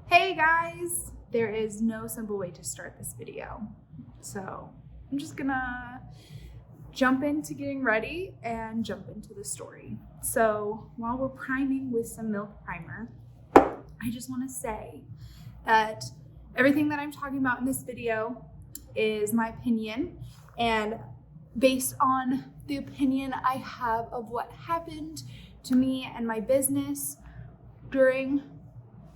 Hey guys, there is no simple way to start this video. So I'm just gonna jump into getting ready and jump into the story. So while we're priming with some milk primer, I just wanna say that everything that I'm talking about in this video is my opinion and based on the opinion I have of what happened to me and my business during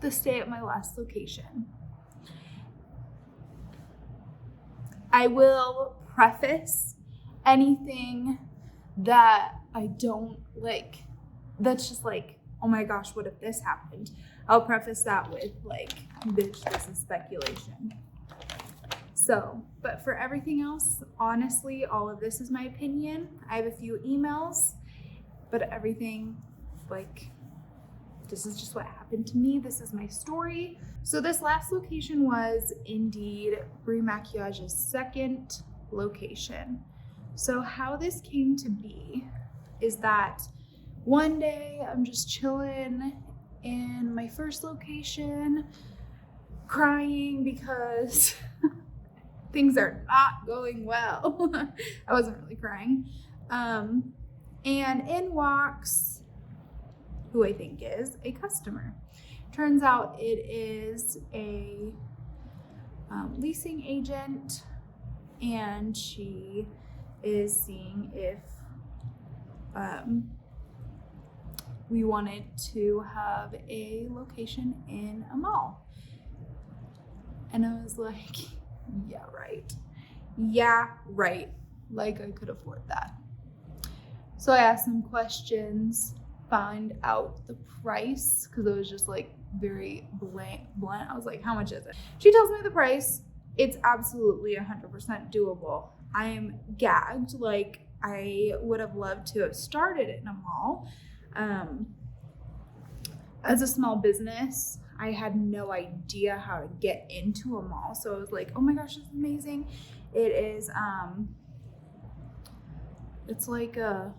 the stay at my last location. I will preface anything that I don't like, that's just like, oh my gosh, what if this happened? I'll preface that with like, bitch, this is speculation. So, but for everything else, honestly, all of this is my opinion. I have a few emails, but everything like, this is just what happened to me. This is my story. So this last location was indeed Bree Maquillage's second location. So how this came to be is that one day I'm just chilling in my first location, crying because things are not going well. I wasn't really crying. And in walks who I think is a customer. Turns out it is a leasing agent, and she is seeing if we wanted to have a location in a mall. And I was like, yeah, right. Yeah, right. Like I could afford that. So I asked some questions, find out the price, because it was just like very blunt. I was like, how much is it? She tells me the price. It's absolutely 100% doable. I am gagged. Like I would have loved to have started in a mall. As a small business, I had no idea how to get into a mall. So I was like, oh my gosh, this is amazing. It is, it's like a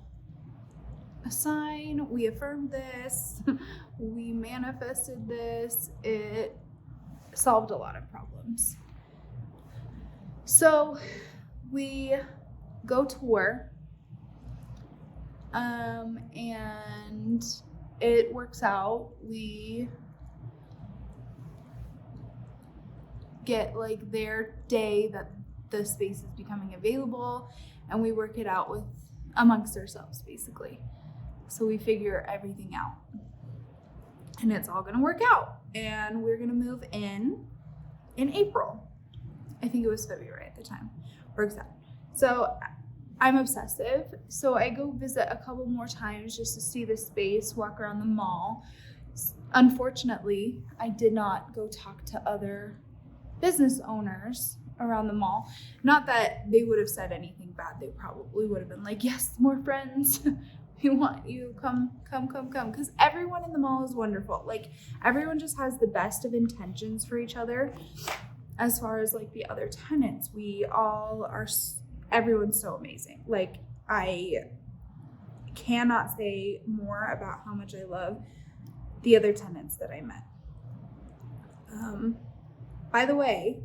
sign. We affirmed this. We manifested this. It solved a lot of problems. So we go tour, and it works out. We get like their day that the space is becoming available, and we work it out with amongst ourselves basically. So we figure everything out, and it's all gonna work out, and we're gonna move in April. I think it was February at the time. Works out. So I'm obsessive, so I go visit a couple more times just to see the space, walk around the mall. Unfortunately, I did not go talk to other business owners around the mall. Not that they would have said anything bad. They probably would have been like, yes, more friends. We want you, come. Because everyone in the mall is wonderful. Like everyone just has the best of intentions for each other. As far as like the other tenants, everyone's so amazing. Like I cannot say more about how much I love the other tenants that I met. By the way,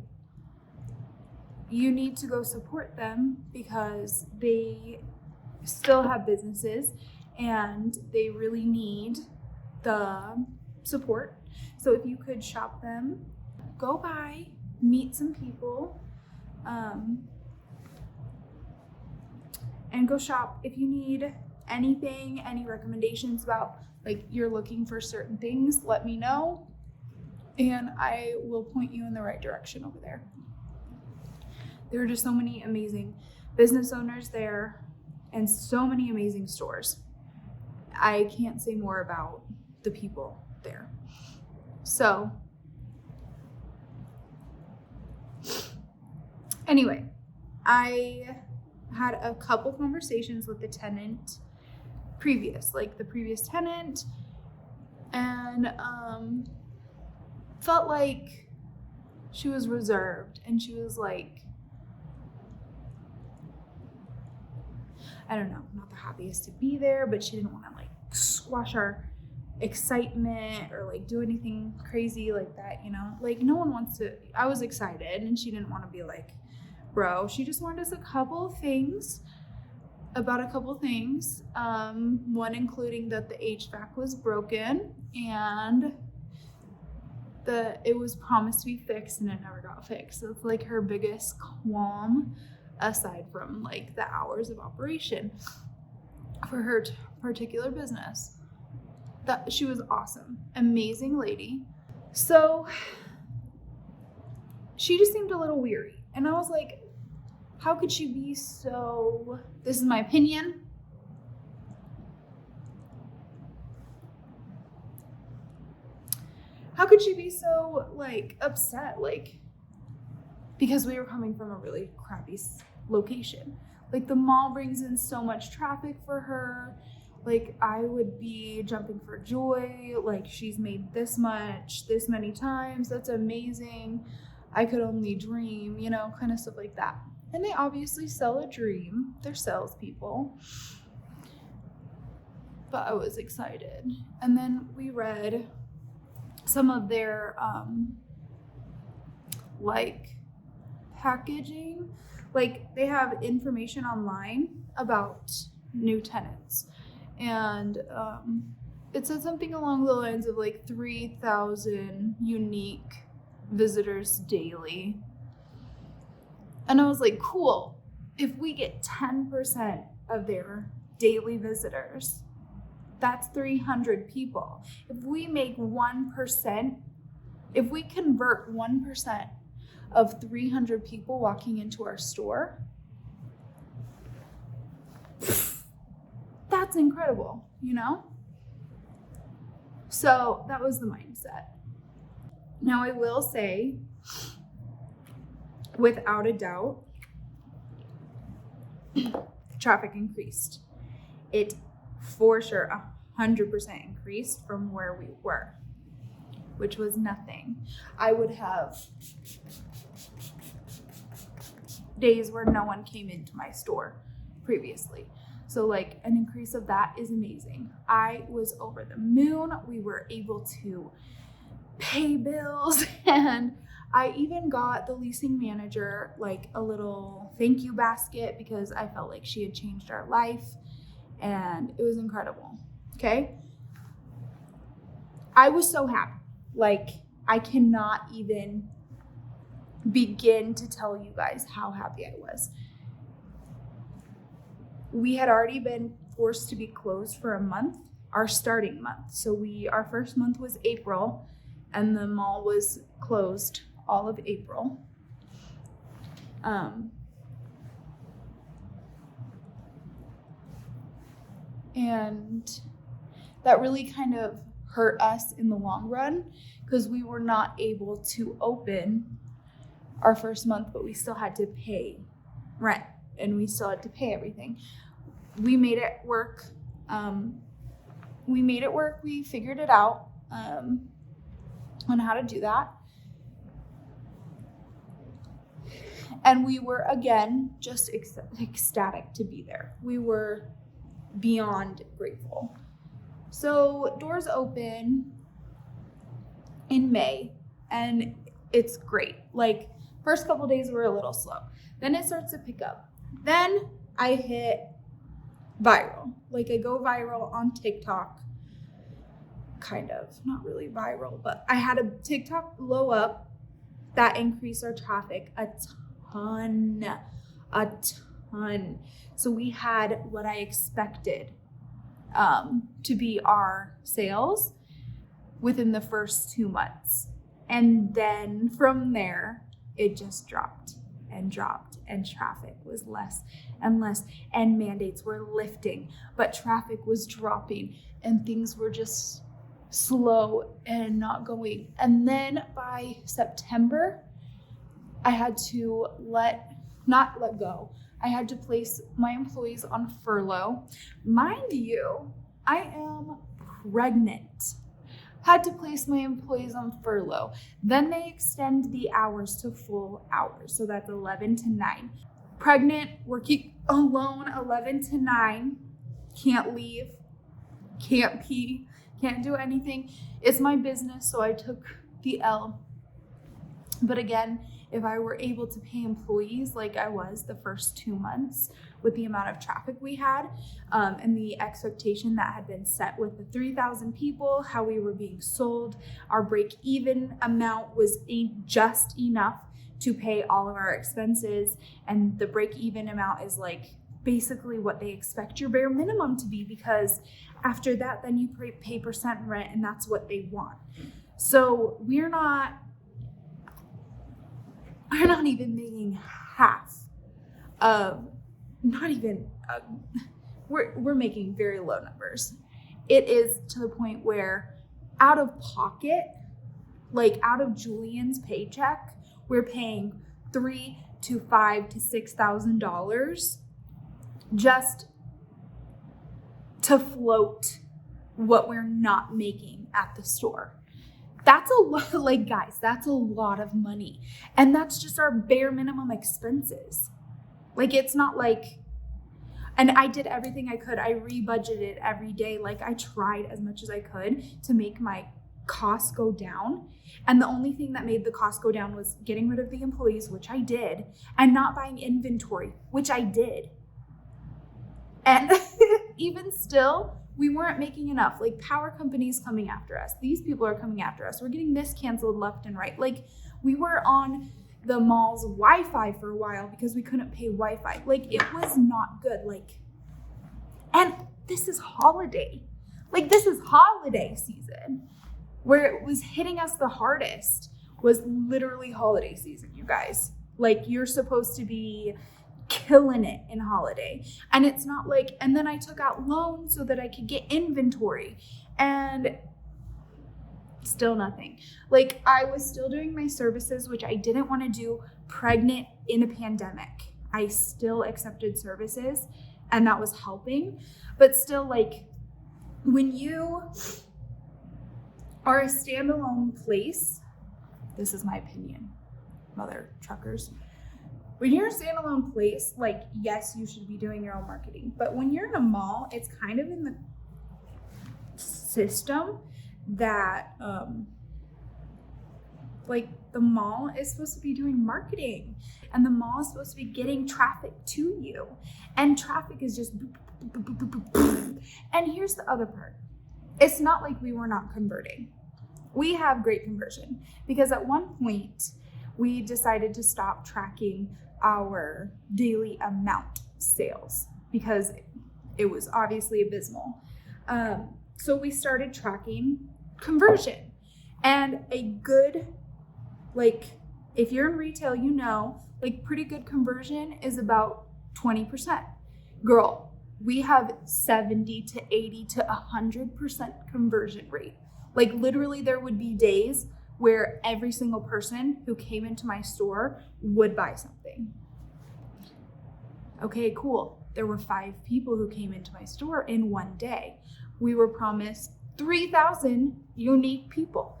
you need to go support them because they still have businesses and they really need the support. So if you could shop them, go by, meet some people, and go shop. If you need anything, any recommendations about like you're looking for certain things, let me know and I will point you in the right direction over there. There are just so many amazing business owners there and so many amazing stores. I can't say more about the people there. So anyway, I had a couple conversations with the previous tenant, and felt like she was reserved, and she was like, I don't know, not the happiest to be there, but she didn't want to like squash our excitement or like do anything crazy like that, you know? Like no one wants to. I was excited and she didn't want to be like, bro. She just warned us a couple things. One including that the HVAC was broken and it was promised to be fixed and it never got fixed. So it's like her biggest qualm, aside from like the hours of operation for her particular business. That she was awesome, amazing lady. So she just seemed a little weary, and I was like, how could she be so, this is my opinion, how could she be so like upset, like because we were coming from a really crappy location. Like the mall brings in so much traffic for her. Like I would be jumping for joy, like she's made this much this many times, that's amazing, I could only dream, you know, kind of stuff like that. And they obviously sell a dream, they're salespeople. But I was excited. And then we read some of their like packaging. Like they have information online about new tenants, and it said something along the lines of like 3,000 unique visitors daily. And I was like, cool, if we get 10% of their daily visitors, that's 300 people. If we make 1%, if we convert 1% of 300 people walking into our store, that's incredible, you know? So that was the mindset. Now I will say, without a doubt, traffic increased. It for sure 100% increased from where we were, which was nothing. I would have days where no one came into my store previously. So like an increase of that is amazing. I was over the moon. We were able to pay bills, and I even got the leasing manager like a little thank you basket because I felt like she had changed our life, and it was incredible. Okay. I was so happy. Like I cannot even begin to tell you guys how happy I was. We had already been forced to be closed for a month, our starting month. So our first month was April, and the mall was closed all of April. And that really kind of hurt us in the long run because we were not able to open our first month, but we still had to pay rent and we still had to pay everything. We made it work. We figured it out on how to do that. And we were, again, just ecstatic to be there. We were beyond grateful. So doors open in May, and it's great. Like, first couple days were a little slow. Then it starts to pick up. Then I hit viral. Like, I go viral on TikTok. Kind of. Not really viral, but I had a TikTok blow up that increased our traffic a ton. So we had what I expected to be our sales within the first 2 months. And then from there, it just dropped, and traffic was less and less, and mandates were lifting, but traffic was dropping, and things were just slow and not going. And then by September, I had to not let go. I had to place my employees on furlough. Mind you, I am pregnant. Had to place my employees on furlough. Then they extend the hours to full hours. So that's 11 to 9. Pregnant, working alone, 11 to 9. Can't leave, can't pee, Can't do anything. It's my business, so I took the L. But again, if I were able to pay employees like I was the first 2 months with the amount of traffic we had, and the expectation that had been set with the 3,000 people, how we were being sold, our break-even amount was just enough to pay all of our expenses. And the break-even amount is like basically what they expect your bare minimum to be, because after that, then you pay percent rent, and that's what they want. So we're not even making half of, we're making very low numbers. It is to the point where out of pocket, like out of Julian's paycheck, we're paying $3,000 to $5,000 to $6,000 just to float what we're not making at the store. That's a lot, like guys, that's a lot of money. And that's just our bare minimum expenses. Like, it's not like, and I did everything I could. I rebudgeted every day. Like, I tried as much as I could to make my costs go down. And the only thing that made the cost go down was getting rid of the employees, which I did, and not buying inventory, which I did. And even still, we weren't making enough. Like, power companies coming after us. These people are coming after us. We're getting this canceled left and right. Like, we were on the mall's Wi-Fi for a while because we couldn't pay Wi-Fi. Like, it was not good. Like, and this is holiday. Like, this is holiday season. Where it was hitting us the hardest was literally holiday season, you guys. Like, you're supposed to be killing it in holiday. And it's not like, and then I took out loans so that I could get inventory, and still nothing. Like, I was still doing my services, which I didn't want to do pregnant in a pandemic. I still accepted services, and that was helping. But still, like, when you are a standalone place, this is my opinion, mother truckers. When you're a standalone place, like, yes, you should be doing your own marketing. But when you're in a mall, it's kind of in the system that, like, the mall is supposed to be doing marketing, and the mall is supposed to be getting traffic to you. And traffic is just boop, boop, boop, boop, boop, boop. And here's the other part. It's not like we were not converting. We have great conversion, because at one point we decided to stop tracking our daily amount sales because it was obviously abysmal. So we started tracking conversion, and a good, like, if you're in retail, you know, like, pretty good conversion is about 20%. Girl, we have 70 to 80 to 100% conversion rate. Like, literally there would be days where every single person who came into my store would buy something. Okay, cool. There were 5 people who came into my store in one day. We were promised 3,000 unique people.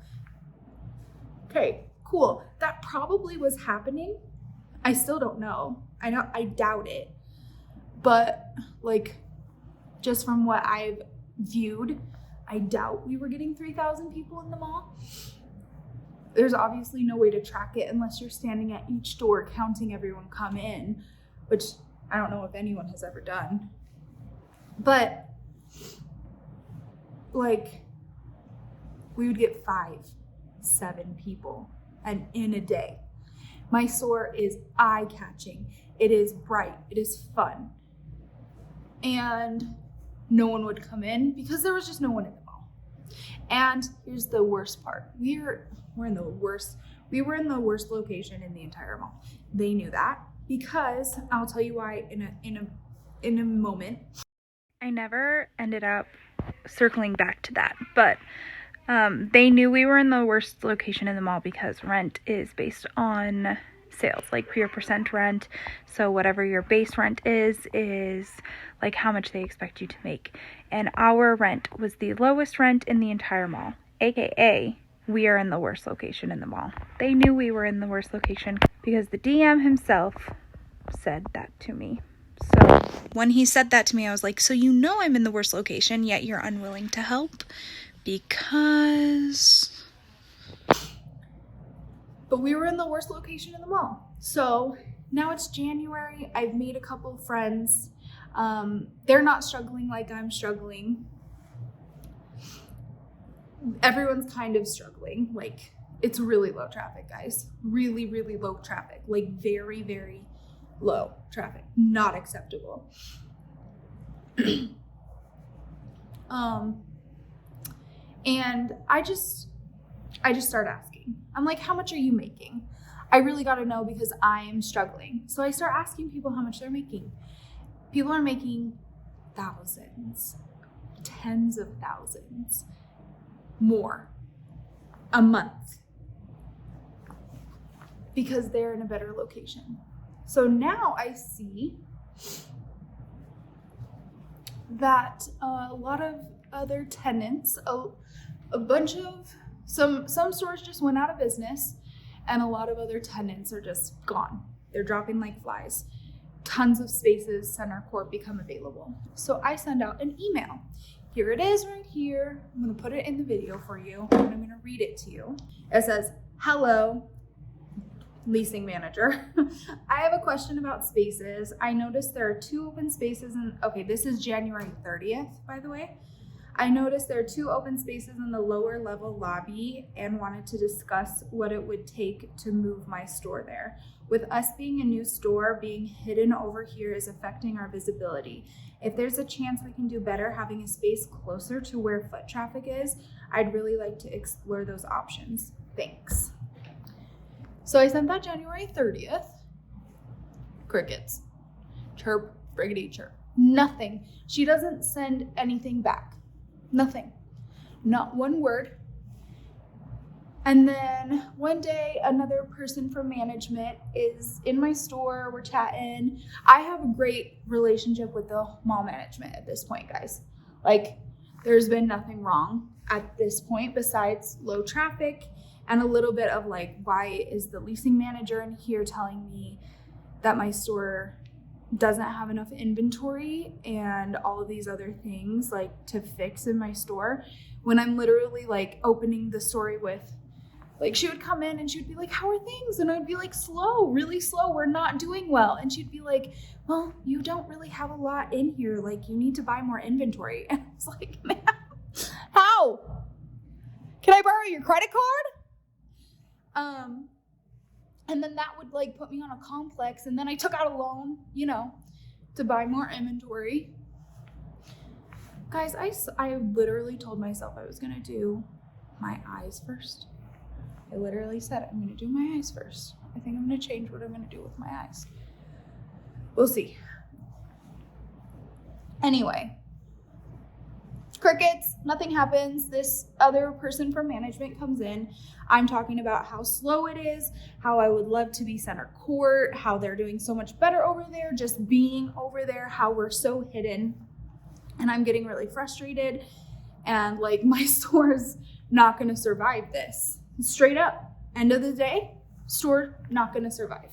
Okay, cool. That probably was happening. I still don't know. I doubt it. But, like, just from what I've viewed, I doubt we were getting 3,000 people in the mall. There's obviously no way to track it unless you're standing at each door counting everyone come in, which I don't know if anyone has ever done. But, like, we would get 5, 7 people and in a day. My store is eye-catching. It is bright. It is fun. And no one would come in because there was just no one in the mall. And here's the worst part. We were in the worst location in the entire mall. They knew that, because I'll tell you why in a moment. I never ended up circling back to that, but they knew we were in the worst location in the mall because rent is based on sales, like pure percent rent. So whatever your base rent is like how much they expect you to make. And our rent was the lowest rent in the entire mall, aka we are in the worst location in the mall. They knew we were in the worst location because the DM himself said that to me. So when he said that to me, I was like, so you know I'm in the worst location, yet you're unwilling to help? because... But we were in the worst location in the mall. So now it's January. I've made a couple of friends. They're not struggling like I'm struggling. Everyone's kind of struggling. Like, it's really low traffic, guys. Really, really low traffic. Like, very, very low traffic. Not acceptable. And I just start asking. I'm like, how much are you making? I really got to know because I am struggling. So I start asking people how much they're making. People are making thousands, tens of thousands more a month because they're in a better location. So now I see that a lot of other tenants, a bunch of some stores just went out of business, and a lot of other tenants are just gone. They're dropping like flies. Tons of spaces, center court, become available. So I send out an email. Here it is right here. I'm gonna put it in the video for you, and I'm gonna read it to you. It says, hello, leasing manager. I have a question about spaces. I noticed there are 2 open spaces okay, this is January 30th, by the way. I noticed there are 2 open spaces in the lower level lobby and wanted to discuss what it would take to move my store there. With us being a new store, being hidden over here is affecting our visibility. If there's a chance we can do better having a space closer to where foot traffic is, I'd really like to explore those options. Thanks. So I sent that January 30th. Crickets. Chirp, friggity chirp. Nothing. She doesn't send anything back. Nothing. Not one word. And then one day, another person from management is in my store. We're chatting. I have a great relationship with the mall management at this point, guys. Like, there's been nothing wrong at this point besides low traffic and a little bit of like, why is the leasing manager in here telling me that my store doesn't have enough inventory and all of these other things like to fix in my store, when I'm literally like opening the story with, like, she would come in and she would be like, how are things? And I'd be like, slow, really slow. We're not doing well. And she'd be like, well, you don't really have a lot in here. Like, you need to buy more inventory. And I was like, man, how? Can I borrow your credit card? And then that would like put me on a complex. And then I took out a loan, to buy more inventory. Guys, I literally told myself I was going to do my eyes first. I literally said, I'm going to do my eyes first. I think I'm going to change what I'm going to do with my eyes. We'll see. Anyway, crickets, nothing happens. This other person from management comes in. I'm talking about how slow it is, how I would love to be center court, how they're doing so much better over there, just being over there, how we're so hidden. And I'm getting really frustrated. And like, my store's not going to survive this. Straight up, end of the day, store not going to survive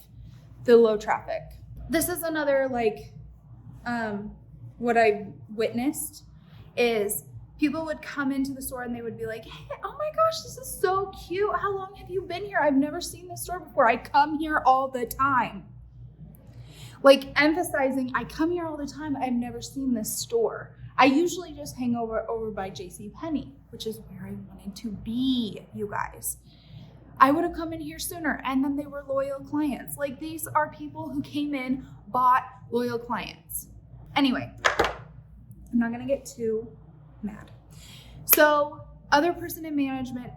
the low traffic. This is another like, what I've witnessed is people would come into the store and they would be like, hey, oh my gosh, this is so cute. How long have you been here? I've never seen this store before. I come here all the time. Like, emphasizing, I come here all the time. I've never seen this store. I usually just hang over by JCPenney, which is where I wanted to be, you guys. I would have come in here sooner, and then they were loyal clients. Like, these are people who came in, bought, loyal clients. Anyway, I'm not gonna get too mad. So, other person in management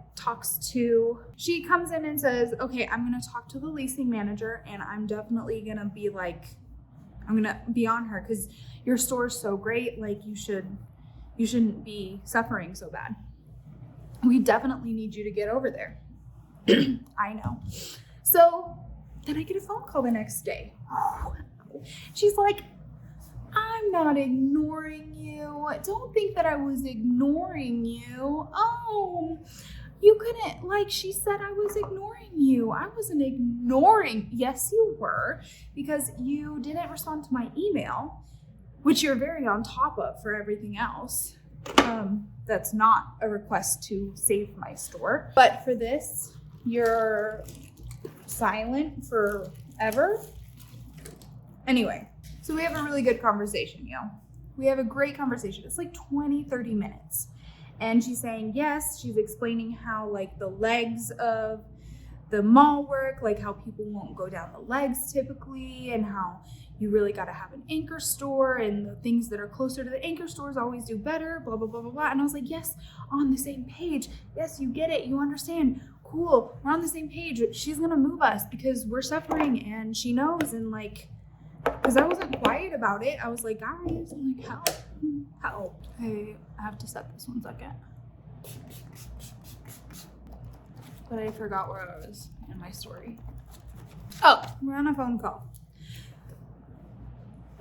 she comes in and says, okay, I'm gonna talk to the leasing manager, and I'm definitely gonna be like, I'm gonna be on her because your store's so great. Like, you shouldn't be suffering so bad. We definitely need you to get over there. I know. So then I get a phone call the next day. She's like, I'm not ignoring you. Don't think that I was ignoring you. Oh, you couldn't, like, she said I was ignoring you. I wasn't ignoring. Yes, you were, because you didn't respond to my email, which you're very on top of for everything else. That's not a request to save my store. But for this, you're silent forever. Anyway, so we have a really good conversation, We have a great conversation. It's like 20, 30 minutes. And she's saying yes. She's explaining how like the legs of the mall work, like how people won't go down the legs typically, and how you really got to have an anchor store, and the things that are closer to the anchor stores always do better, blah, blah, blah, blah, blah. And I was like, yes, on the same page. Yes, you get it. You understand. Cool. We're on the same page. She's going to move us because we're suffering, and she knows. And like, because I wasn't quiet about it. I was like, guys, I'm like, help. Hey, I have to set this 1 second. But I forgot where I was in my story. Oh, we're on a phone call.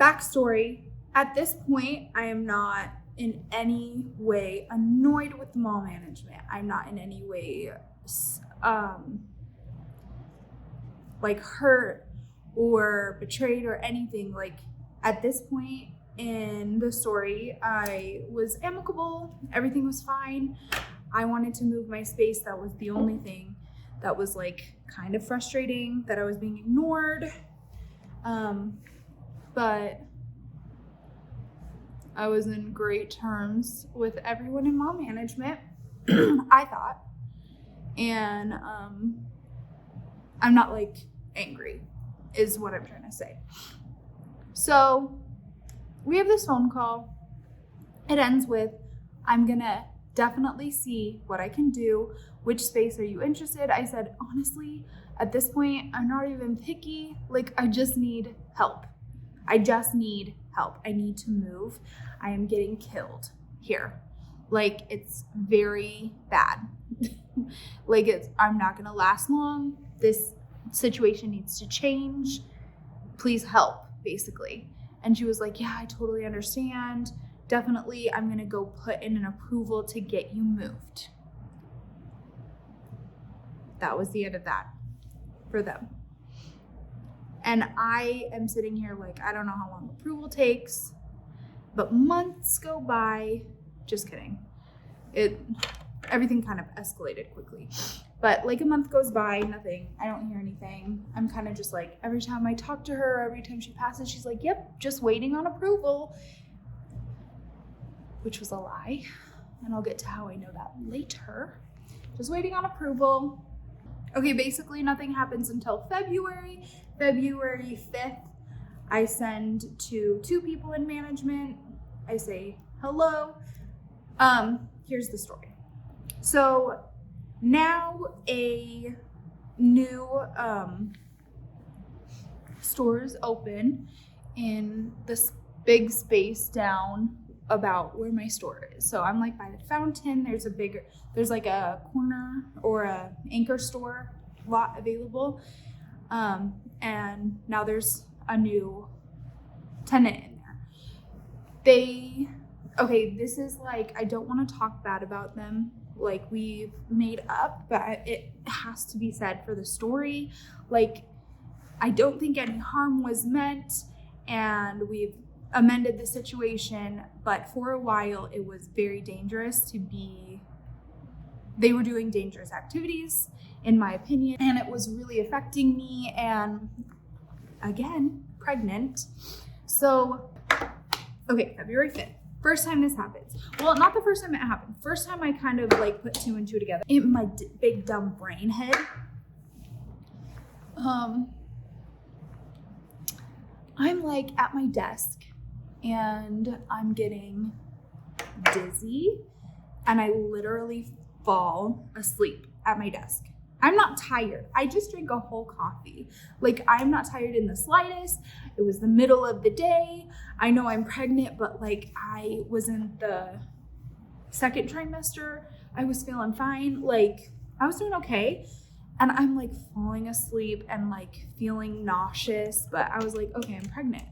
Backstory. At this point, I am not in any way annoyed with mall management. I'm not in any way like hurt or betrayed or anything. Like at this point in the story, I was amicable. Everything was fine. I wanted to move my space. That was the only thing that was like kind of frustrating, that I was being ignored. But I was in great terms with everyone in mall management, I thought. And I'm not like angry, is what I'm trying to say. So we have this phone call. It ends with, I'm gonna definitely see what I can do. Which space are you interested? I said, honestly, at this point, I'm not even picky. Like, I just need help. I need to move. I am getting killed here. Like, it's very bad. Like, I'm not gonna last long. This situation needs to change. Please help, basically. And she was like, yeah, I totally understand. Definitely, I'm gonna go put in an approval to get you moved. That was the end of that for them. And I am sitting here like, I don't know how long approval takes, but months go by. Just kidding. Everything kind of escalated quickly. But like a month goes by, nothing. I don't hear anything. I'm kind of just like, every time I talk to her, every time she passes, she's like, yep, just waiting on approval. Which was a lie. And I'll get to how I know that later. Just waiting on approval. Okay, basically nothing happens until February. February 5th, I send to 2 people in management. I say, hello. Here's the story. So now a new store is open in this big space down about where my store is. So I'm like by the fountain. There's like a corner or a anchor store lot available. And now there's a new tenant in there. This is like, I don't want to talk bad about them. Like, we've made up, but it has to be said for the story. Like, I don't think any harm was meant, and we've amended the situation, but for a while it was very dangerous they were doing dangerous activities, in my opinion, and it was really affecting me, and again, pregnant. So, okay, February 5th. First time this happens. Well, not the first time it happened. First time I kind of like put 2 and 2 together in my big dumb brain head. I'm like at my desk and I'm getting dizzy and I literally fall asleep at my desk. I'm not tired. I just drank a whole coffee. Like, I'm not tired in the slightest. It was the middle of the day. I know I'm pregnant, but like I was in the 2nd trimester. I was feeling fine. Like, I was doing okay. And I'm like falling asleep and like feeling nauseous, but I was like, okay, I'm pregnant.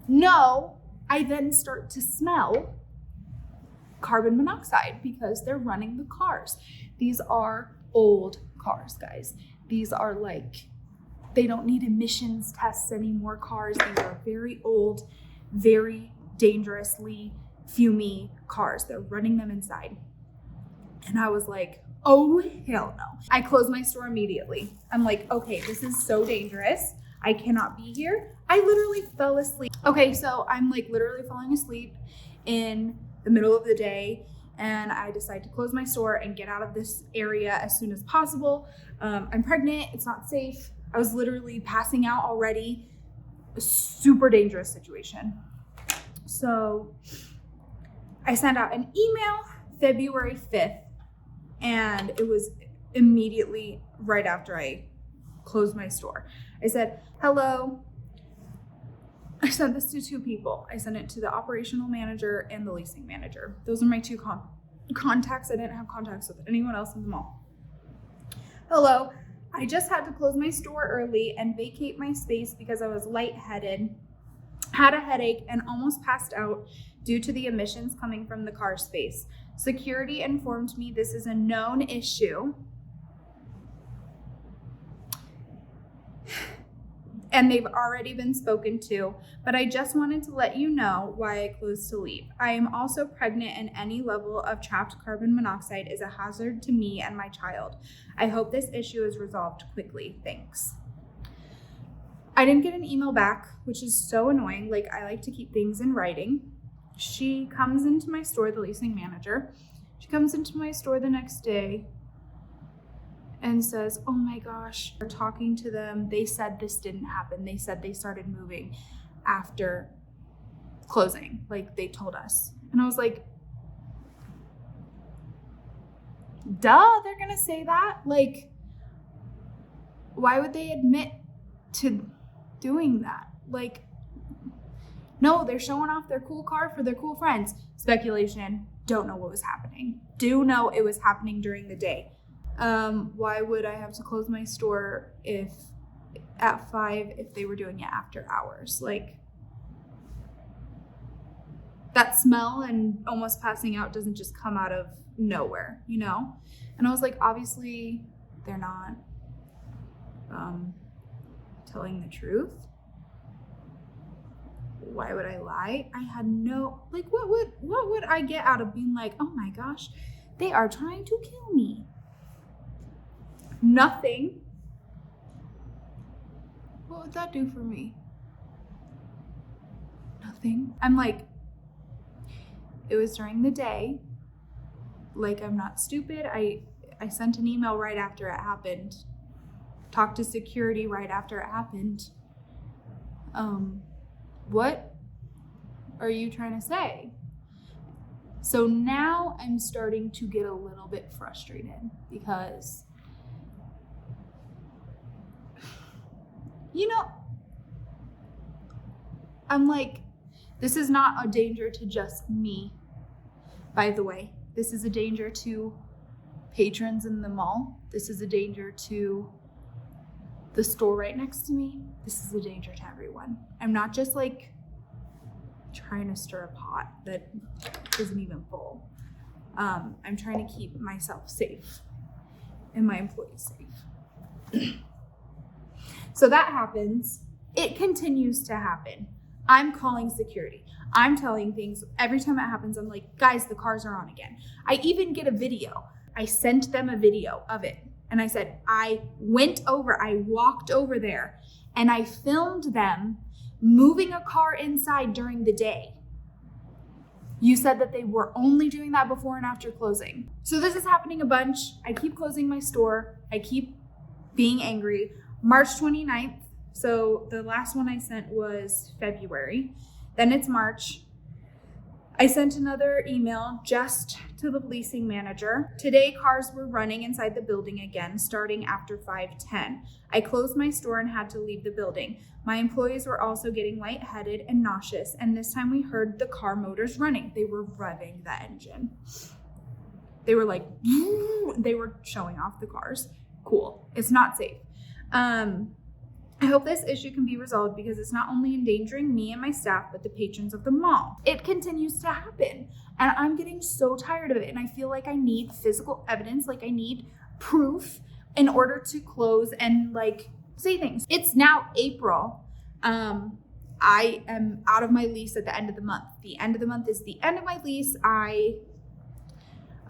No, I then start to smell carbon monoxide because they're running the cars. These are old cars, guys. These are like, they don't need emissions tests anymore cars. These are very old, very dangerously fumey cars. They're running them inside. And I was like, oh, hell no. I closed my store immediately. I'm like, okay, this is so dangerous. I cannot be here. I literally fell asleep. Okay, so I'm like literally falling asleep in the middle of the day, and I decide to close my store and get out of this area as soon as possible. I'm pregnant. It's not safe. I was literally passing out already. A super dangerous situation. So I sent out an email February 5th, and it was immediately right after I closed my store. I said, hello. I sent this to 2 people. I sent it to the operational manager and the leasing manager. Those are my 2 contacts. I didn't have contacts with anyone else in the mall. Hello. I just had to close my store early and vacate my space because I was lightheaded, had a headache, and almost passed out due to the emissions coming from the car space. Security informed me this is a known issue, and they've already been spoken to, but I just wanted to let you know why I closed to leave. I am also pregnant, and any level of trapped carbon monoxide is a hazard to me and my child. I hope this issue is resolved quickly. Thanks. I didn't get an email back, which is so annoying. Like, I like to keep things in writing. She comes into my store, the leasing manager. She comes into my store the next day and says, oh my gosh, we're talking to them. They said this didn't happen. They said they started moving after closing. Like, they told us. And I was like, duh, they're gonna say that. Like, why would they admit to doing that? Like, no, they're showing off their cool car for their cool friends. Speculation. Don't know what was happening. Do know it was happening during the day. Why would I have to close my store at 5 if they were doing it after hours? Like, that smell and almost passing out doesn't just come out of nowhere, you know? And I was like, obviously they're not telling the truth. Why would I lie? I had no, like, what would I get out of being like, oh my gosh, they are trying to kill me? Nothing. What would that do for me? Nothing. I'm like, it was during the day. Like, I'm not stupid. I sent an email right after it happened. Talked to security right after it happened. What are you trying to say? So now I'm starting to get a little bit frustrated because, you know, I'm like, this is not a danger to just me, by the way. This is a danger to patrons in the mall. This is a danger to the store right next to me. This is a danger to everyone. I'm not just like trying to stir a pot that isn't even full. I'm trying to keep myself safe and my employees safe. So that happens. It continues to happen. I'm calling security. I'm telling things. Every time it happens, I'm like, guys, the cars are on again. I even get a video. I sent them a video of it. And I said, I walked over there and I filmed them moving a car inside during the day. You said that they were only doing that before and after closing. So this is happening a bunch. I keep closing my store. I keep being angry. March 29th. So the last one I sent was February. Then it's March. I sent another email just to the leasing manager. Today, cars were running inside the building again, starting after 5:10. I closed my store and had to leave the building. My employees were also getting lightheaded and nauseous, and this time we heard the car motors running. They were revving the engine. They were like, they were showing off the cars. Cool. It's not safe. I hope this issue can be resolved because it's not only endangering me and my staff, but the patrons of the mall. It continues to happen, and I'm getting so tired of it, and I feel like I need physical evidence, like I need proof in order to close and like say things. It's now April. I am out of my lease at the end of the month. The end of the month is the end of my lease. I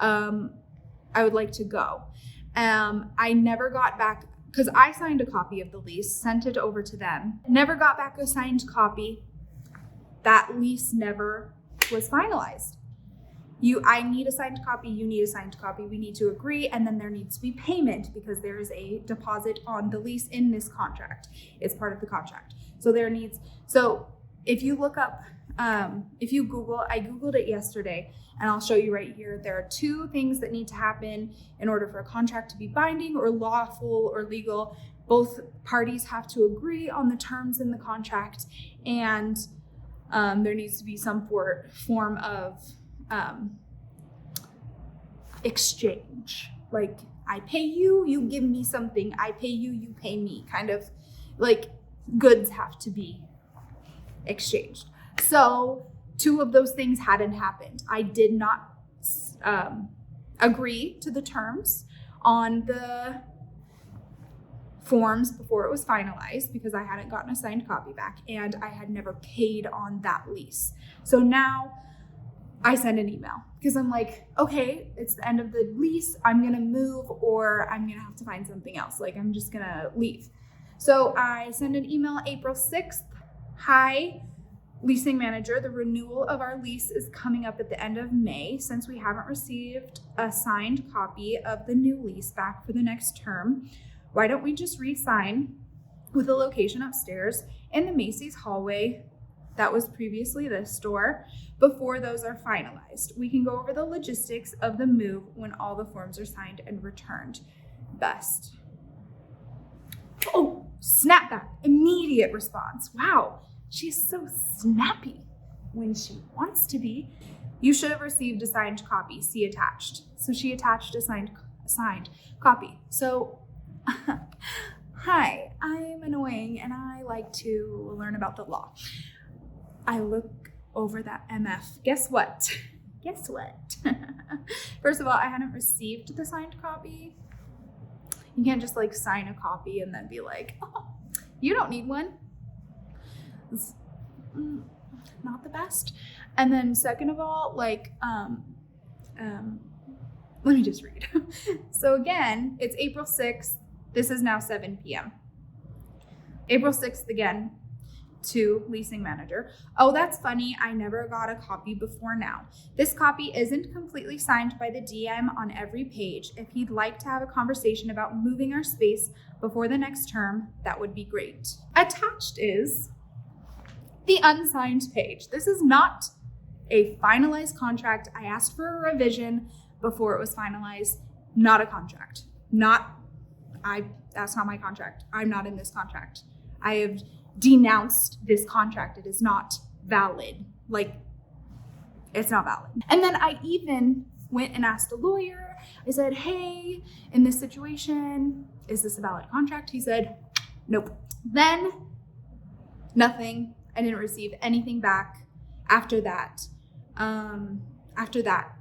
would like to go. I never got back, because I signed a copy of the lease, sent it over to them, never got back a signed copy. That lease never was finalized. I need a signed copy, you need a signed copy, we need to agree, and then there needs to be payment because there is a deposit on the lease in this contract. It's part of the contract. So if you look up, if you Google, I Googled it yesterday, and I'll show you right here. There are 2 things that need to happen in order for a contract to be binding or lawful or legal. Both parties have to agree on the terms in the contract, and there needs to be some form of exchange. Like, I pay you, you give me something. I pay you, you pay me. Kind of like goods have to be exchanged. So 2 of those things hadn't happened. I did not agree to the terms on the forms before it was finalized because I hadn't gotten a signed copy back, and I had never paid on that lease. So now I send an email because I'm like, okay, it's the end of the lease. I'm going to move, or I'm going to have to find something else. Like, I'm just going to leave. So I send an email April 6th. Hi, leasing manager. The renewal of our lease is coming up at the end of May. Since we haven't received a signed copy of the new lease back for the next term, why don't we just re-sign with a location upstairs in the Macy's hallway that was previously this store before those are finalized. We can go over the logistics of the move when all the forms are signed and returned. Best. Oh, snapback, immediate response. Wow, she's so snappy when she wants to be. You should have received a signed copy. See attached. So she attached a signed copy. So, hi, I'm annoying and I like to learn about the law. I look over that MF. Guess what? First of all, I hadn't received the signed copy. You can't just like sign a copy and then be like, oh, you don't need one. It's not the best. And then second of all, like, let me just read. So again, it's April 6th. This is now 7 p.m. April 6th again. To leasing manager. Oh, that's funny. I never got a copy before now. This copy isn't completely signed by the DM on every page. If he'd like to have a conversation about moving our space before the next term, that would be great. Attached is the unsigned page. This is not a finalized contract. I asked for a revision before it was finalized. Not a contract. That's not my contract. I'm not in this contract. I have denounced this contract. It is not valid. Like, it's not valid. And then I even went and asked a lawyer. I said, hey, in this situation, is this a valid contract? He said, nope. Then nothing. I didn't receive anything back after that. After that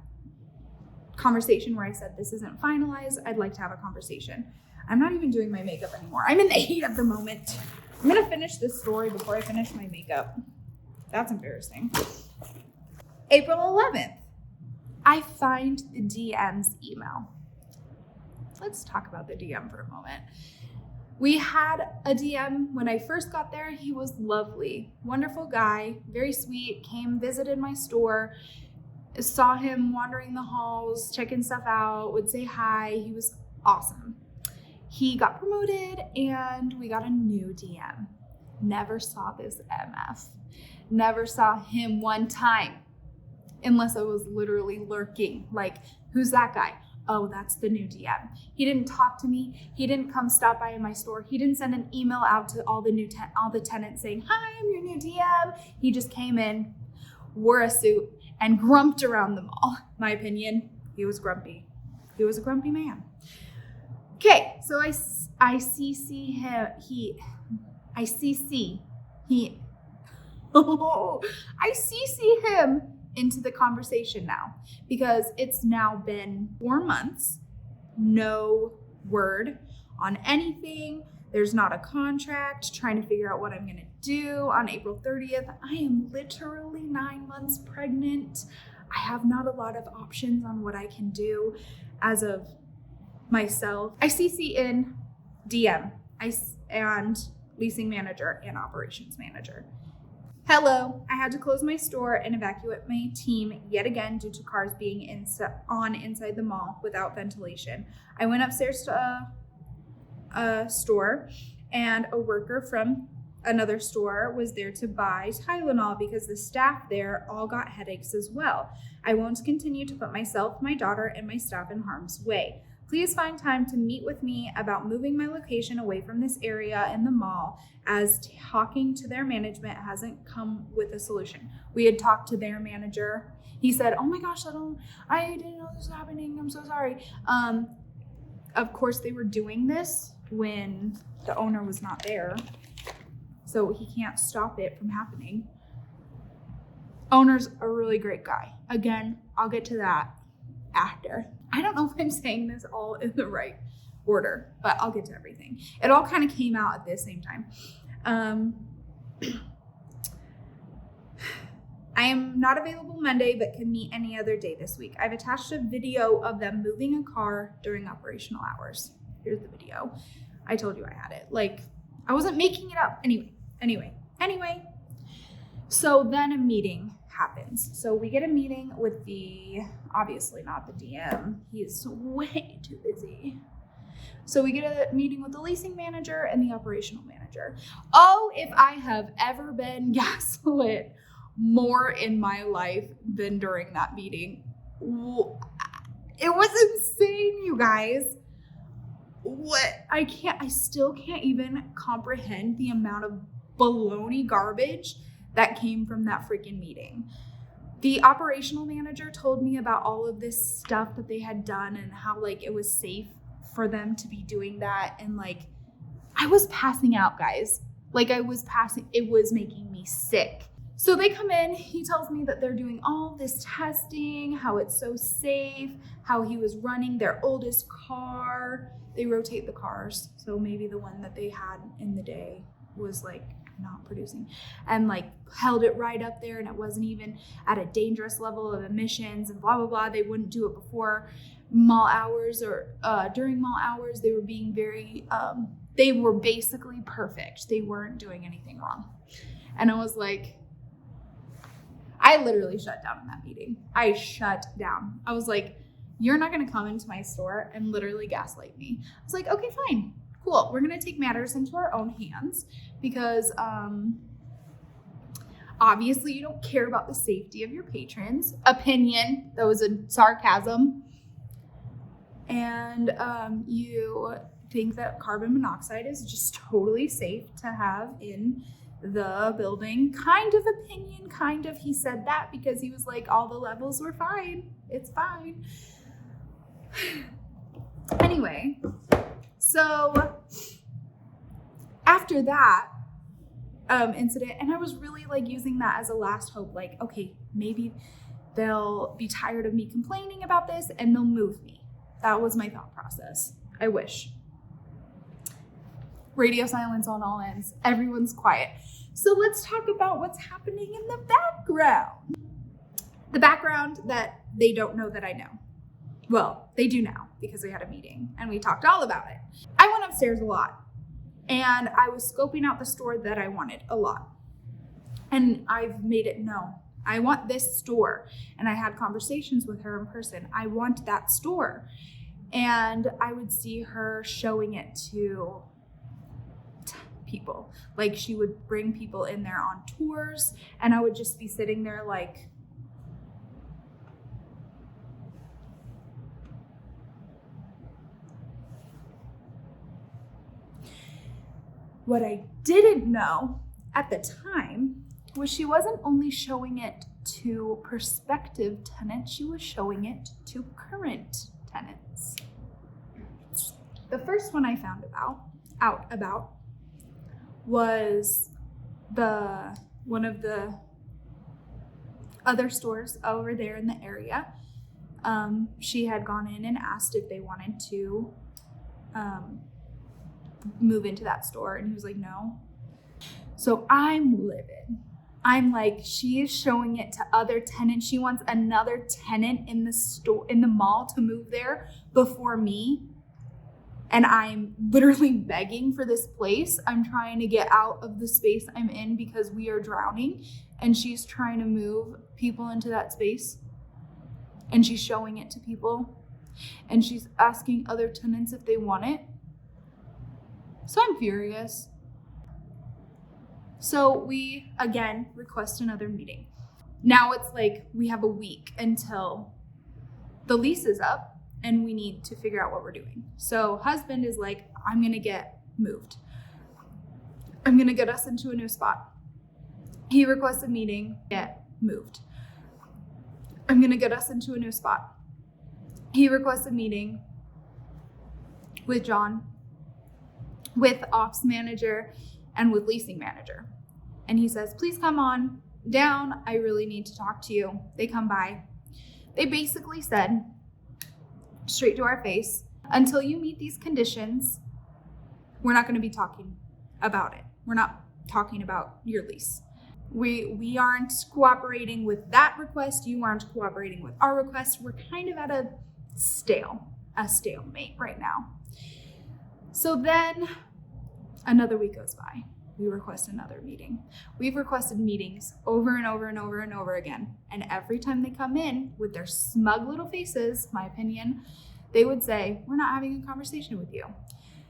conversation where I said, this isn't finalized, I'd like to have a conversation. I'm not even doing my makeup anymore. I'm in the heat of the moment. I'm gonna finish this story before I finish my makeup. That's embarrassing. April 11th, I find the DM's email. Let's talk about the DM for a moment. We had a DM when I first got there. He was lovely, wonderful guy, very sweet, came, visited my store, saw him wandering the halls, checking stuff out, would say hi. He was awesome. He got promoted and we got a new DM. Never saw this MF. Never saw him one time, unless I was literally lurking. Like, who's that guy? Oh, that's the new DM. He didn't talk to me. He didn't come stop by in my store. He didn't send an email out to all the tenants saying, hi, I'm your new DM. He just came in, wore a suit, and grumped around the mall. My opinion, he was grumpy. He was a grumpy man. Okay, so I CC him. I CC him into the conversation now because it's now been 4 months, no word on anything. There's not a contract, trying to figure out what I'm going to do on April 30th. I am literally 9 months pregnant. I have not a lot of options on what I can do as of myself. I CC in DM and leasing manager and operations manager. Hello, I had to close my store and evacuate my team yet again due to cars being inside the mall without ventilation. I went upstairs to a store, and a worker from another store was there to buy Tylenol because the staff there all got headaches as well. I won't continue to put myself, my daughter, and my staff in harm's way. Please find time to meet with me about moving my location away from this area in the mall, as talking to their management hasn't come with a solution. We had talked to their manager. He said, oh my gosh, I didn't know this was happening. I'm so sorry. Of course, they were doing this when the owner was not there, so he can't stop it from happening. Owner's a really great guy. Again, I'll get to that after. I don't know if I'm saying this all in the right order, but I'll get to everything. It all kind of came out at the same time. I am not available Monday, but can meet any other day this week. I've attached a video of them moving a car during operational hours. Here's the video. I told you I had it. Like, I wasn't making it up. Anyway. So then a meeting happens. So we get a meeting with obviously not the DM. He's way too busy. So we get a meeting with the leasing manager and the operational manager. Oh, if I have ever been gaslit more in my life than during that meeting. It was insane, you guys. I still can't even comprehend the amount of baloney garbage that came from that freaking meeting. The operational manager told me about all of this stuff that they had done and how like it was safe for them to be doing that. And like, I was passing out, guys. It was making me sick. So they come in, he tells me that they're doing all this testing, how it's so safe, how he was running their oldest car. They rotate the cars. So maybe the one that they had in the day was like not producing, and like held it right up there, and it wasn't even at a dangerous level of emissions and blah, blah, blah. They wouldn't do it before mall hours or during mall hours. They were being very, they were basically perfect. They weren't doing anything wrong. And I was like, I literally shut down in that meeting. I shut down. I was like, you're not going to come into my store and literally gaslight me. I was like, okay, fine, cool. We're going to take matters into our own hands because obviously you don't care about the safety of your patrons. Opinion, that was a sarcasm. And you think that carbon monoxide is just totally safe to have in the building. Kind of opinion, kind of. He said that because he was like, all the levels were fine. It's fine. Anyway, so after that incident, and I was really like using that as a last hope, like, okay, maybe they'll be tired of me complaining about this and they'll move me. That was my thought process. I wish. Radio silence on all ends. Everyone's quiet. So let's talk about what's happening in the background. The background that they don't know that I know. Well, they do now because we had a meeting and we talked all about it. I went upstairs a lot and I was scoping out the store that I wanted a lot. And I've made it known. I want this store. And I had conversations with her in person. I want that store. And I would see her showing it to people. Like, she would bring people in there on tours and I would just be sitting there like, what I didn't know at the time was she wasn't only showing it to prospective tenants, she was showing it to current tenants. The first one I found out about was one of the other stores over there in the area. She had gone in and asked if they wanted to move into that store? And he was like, no. So I'm livid. I'm like, she is showing it to other tenants. She wants another tenant in the store, in the mall, to move there before me. And I'm literally begging for this place. I'm trying to get out of the space I'm in because we are drowning. And she's trying to move people into that space. And she's showing it to people. And she's asking other tenants if they want it. So I'm furious. So we, again, request another meeting. Now it's like we have a week until the lease is up and we need to figure out what we're doing. So husband is like, I'm going to get moved. I'm going to get us into a new spot. He requests a meeting, get moved. I'm going to get us into a new spot. He requests a meeting with John, with ops manager, and with leasing manager. And he says, please come on down. I really need to talk to you. They come by. They basically said, straight to our face, until you meet these conditions, we're not going to be talking about it. We're not talking about your lease. We aren't cooperating with that request. You aren't cooperating with our request. We're kind of at a stalemate right now. So then another week goes by. We request another meeting. We've requested meetings over and over and over and over again. And every time they come in with their smug little faces, my opinion, they would say, we're not having a conversation with you.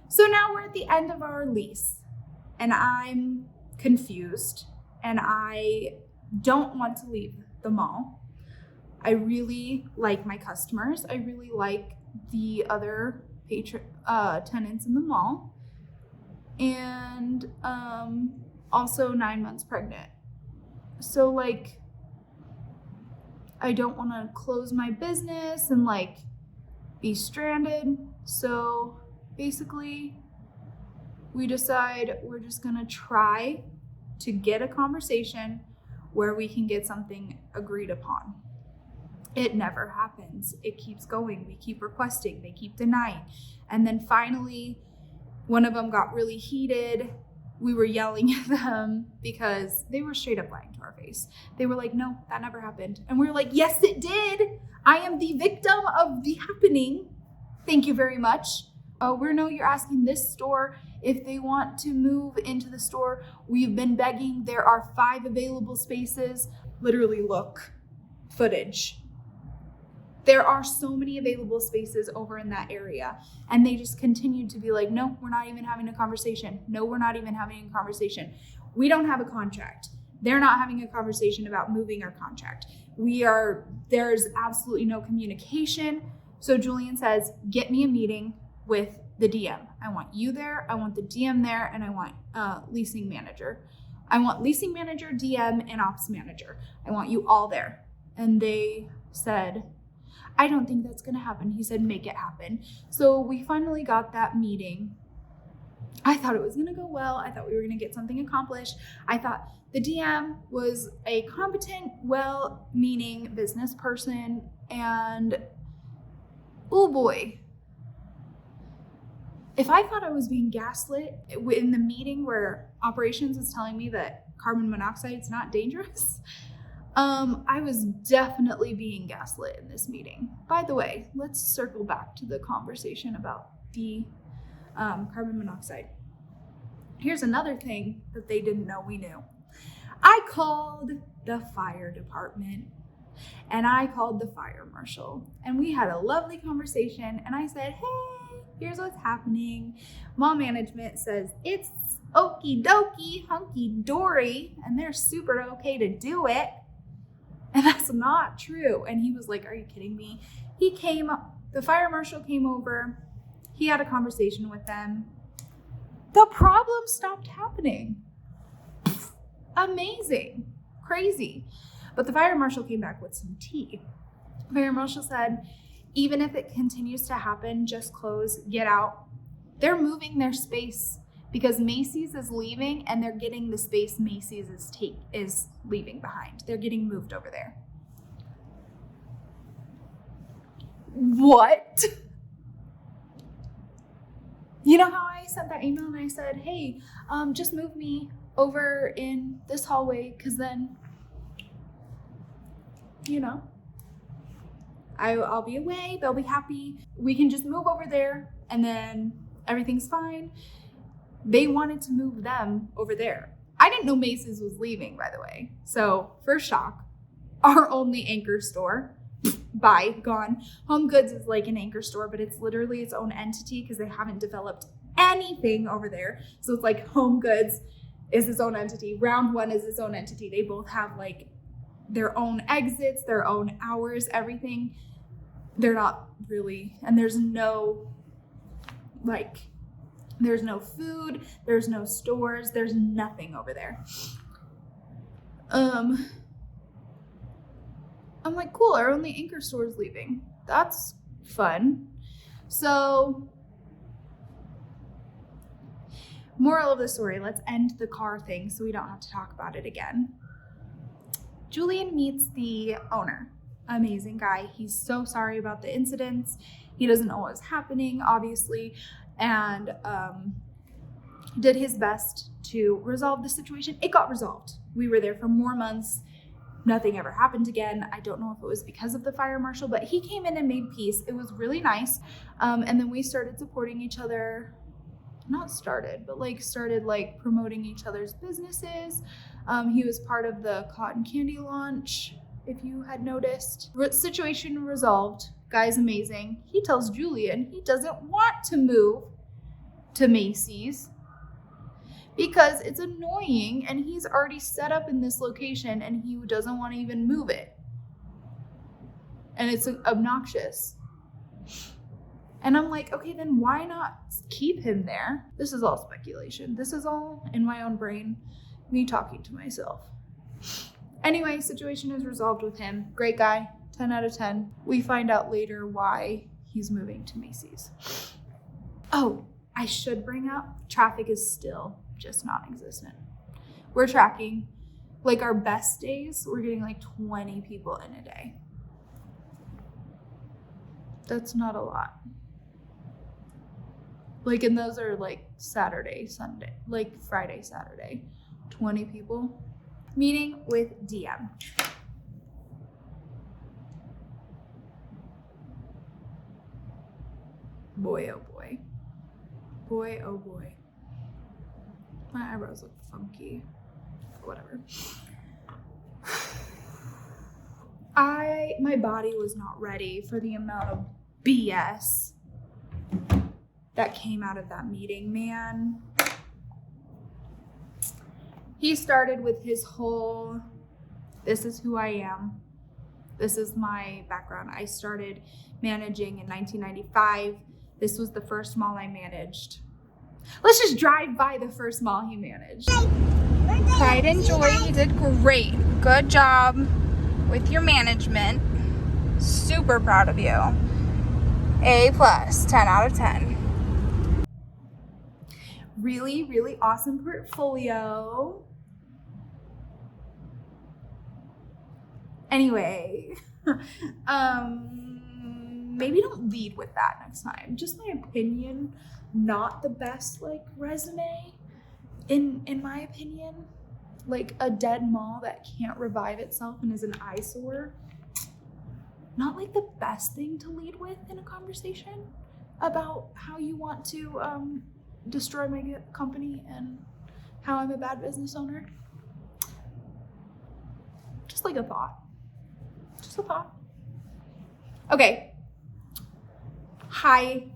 So now we're at the end of our lease and I'm confused and I don't want to leave the mall. I really like my customers. I really like the other tenants in the mall. And also 9 months pregnant. So like, I don't want to close my business and like be stranded. So basically we decide we're just going to try to get a conversation where we can get something agreed upon. It never happens. It keeps going. We keep requesting. They keep denying. And then finally, one of them got really heated. We were yelling at them because they were straight up lying to our face. They were like, no, that never happened. And we were like, yes, it did. I am the victim of the happening. Thank you very much. You're asking this store if they want to move into the store. We've been begging. There are 5 available spaces. Literally look, footage. There are so many available spaces over in that area. And they just continued to be like, no, we're not even having a conversation. No, we're not even having a conversation. We don't have a contract. They're not having a conversation about moving our contract. There's absolutely no communication. So Julian says, get me a meeting with the DM. I want you there. I want the DM there. And I want leasing manager. I want leasing manager, DM, and ops manager. I want you all there. And they said, I don't think that's going to happen. He said, make it happen. So we finally got that meeting. I thought it was going to go well. I thought we were going to get something accomplished. I thought the DM was a competent, well-meaning business person. And oh boy, if I thought I was being gaslit in the meeting where operations was telling me that carbon monoxide is not dangerous, I was definitely being gaslit in this meeting. By the way, let's circle back to the conversation about the carbon monoxide. Here's another thing that they didn't know we knew. I called the fire department and I called the fire marshal and we had a lovely conversation and I said, hey, here's what's happening. Mall management says it's okie dokie, hunky dory, and they're super okay to do it. And that's not true. And he was like, are you kidding me? The fire marshal came over. He had a conversation with them. The problem stopped happening. Amazing. Crazy. But the fire marshal came back with some tea. The fire marshal said, even if it continues to happen, just close, get out. They're moving their space because Macy's is leaving and they're getting the space Macy's is leaving behind. They're getting moved over there. What? You know how I sent that email and I said, hey, just move me over in this hallway because then, I'll be away. They'll be happy. We can just move over there and then everything's fine. They wanted to move them over there. I didn't know Macy's was leaving, by the way. So first shock, our only anchor store, bye, gone. Home Goods is like an anchor store, but it's literally its own entity because they haven't developed anything over there. So it's like Home Goods is its own entity. Round One is its own entity. They both have like their own exits, their own hours, everything. They're not really, and there's no food, there's no stores, there's nothing over there. I'm like, cool, our only anchor store is leaving. That's fun. So, moral of the story, let's end the car thing so we don't have to talk about it again. Julian meets the owner. Amazing guy. He's so sorry about the incidents. He doesn't know what's happening, obviously, and did his best to resolve the situation. It got resolved. We were there for more months. Nothing ever happened again. I don't know if it was because of the fire marshal, but he came in and made peace. It was really nice. And then we started supporting each other. Started promoting each other's businesses. He was part of the cotton candy launch, if you had noticed. Situation resolved. Guy's amazing. He tells Julian he doesn't want to move to Macy's because it's annoying and he's already set up in this location and he doesn't want to even move it. And it's obnoxious. And I'm like, okay, then why not keep him there? This is all speculation. This is all in my own brain, me talking to myself. Anyway, situation is resolved with him. Great guy, 10 out of 10. We find out later why he's moving to Macy's. Oh, I should bring up, traffic is still just non-existent. We're tracking, like our best days, we're getting like 20 people in a day. That's not a lot. Like, and those are like Saturday, Sunday, like Friday, Saturday, 20 people. Meeting with DM. Boy, oh boy. Boy, oh boy. My eyebrows look funky. Whatever. My body was not ready for the amount of BS that came out of that meeting, man. He started with his whole, this is who I am. This is my background. I started managing in 1995. This was the first mall I managed. Let's just drive by the first mall he managed. Pride and joy, you did great. Good job with your management. Super proud of you. A+, 10 out of 10. Really, really awesome portfolio. Anyway, maybe don't lead with that next time. Just my opinion, not the best resume in my opinion. Like a dead mall that can't revive itself and is an eyesore. Not like the best thing to lead with in a conversation about how you want to destroy my company and how I'm a bad business owner. Just like a thought. Just a thought. Okay. High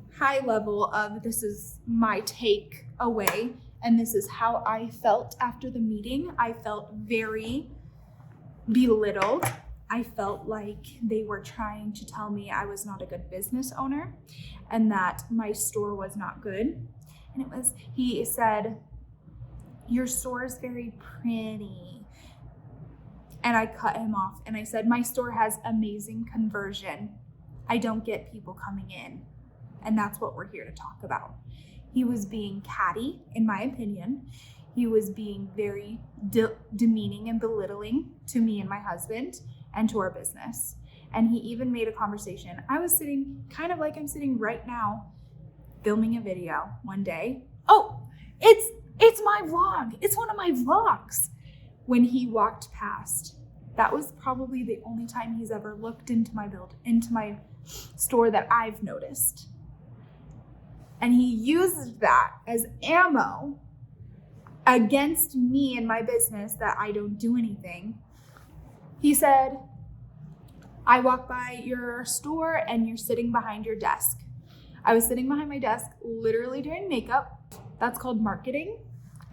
level of this is my take away, and this is how I felt after the meeting. I felt very belittled. I felt like they were trying to tell me I was not a good business owner and that my store was not good. And he said, your store is very pretty. And I cut him off and I said, my store has amazing conversion. I don't get people coming in. And that's what we're here to talk about. He was being catty, in my opinion. He was being very demeaning and belittling to me and my husband and to our business. And he even made a conversation. I was sitting kind of like I'm sitting right now. filming a video one day. Oh, it's my vlog. It's one of my vlogs. When he walked past, that was probably the only time he's ever looked into my store that I've noticed. And he used that as ammo against me and my business that I don't do anything. He said, I walk by your store and you're sitting behind your desk. I was sitting behind my desk literally doing makeup. That's called marketing.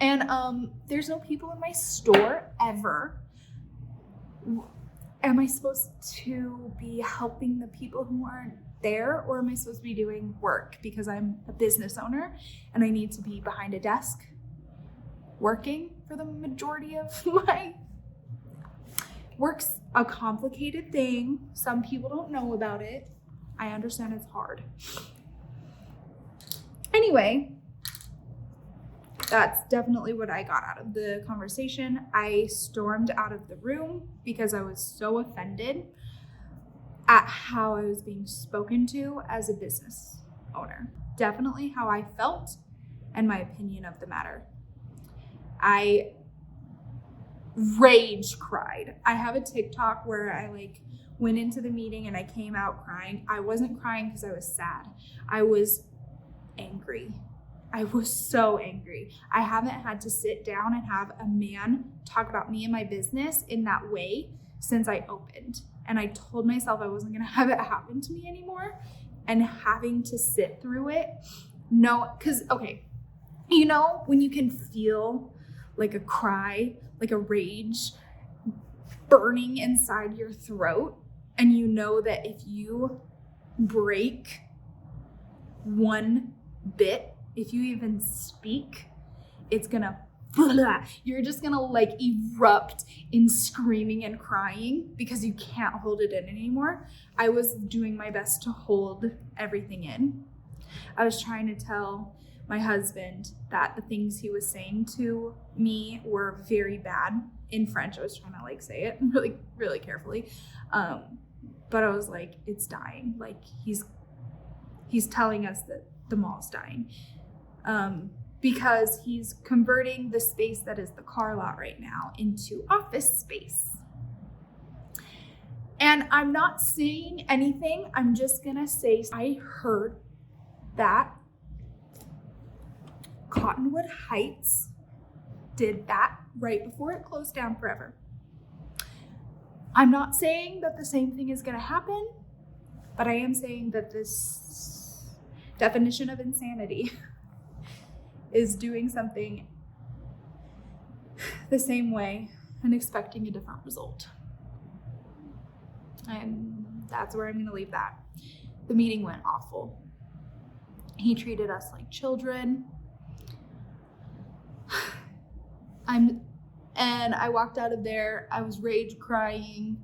And there's no people in my store ever. Am I supposed to be helping the people who aren't there, or am I supposed to be doing work because I'm a business owner and I need to be behind a desk working for the majority of my work's a complicated thing. Some people don't know about it. I understand it's hard. Anyway, that's definitely what I got out of the conversation. I stormed out of the room because I was so offended at how I was being spoken to as a business owner. Definitely how I felt and my opinion of the matter. I rage cried. I have a TikTok where I went into the meeting and I came out crying. I wasn't crying because I was sad. I was angry. I was so angry. I haven't had to sit down and have a man talk about me and my business in that way since I opened. And I told myself I wasn't going to have it happen to me anymore, and having to sit through it. No, because, okay, you know, when you can feel like a cry, like a rage burning inside your throat, and you know that if you break one bit, if you even speak, it's gonna, you're just gonna erupt in screaming and crying because you can't hold it in anymore. I was doing my best to hold everything in. I was trying to tell my husband that the things he was saying to me were very bad in French. I was trying to say it really, really carefully. But I was like, it's dying. He's telling us that the mall's dying. Because he's converting the space that is the car lot right now into office space. And I'm not saying anything. I'm just gonna say I heard that Cottonwood Heights did that right before it closed down forever. I'm not saying that the same thing is gonna happen, but I am saying that this definition of insanity is doing something the same way and expecting a different result. And that's where I'm going to leave that. The meeting went awful. He treated us like children. And I walked out of there. I was rage crying,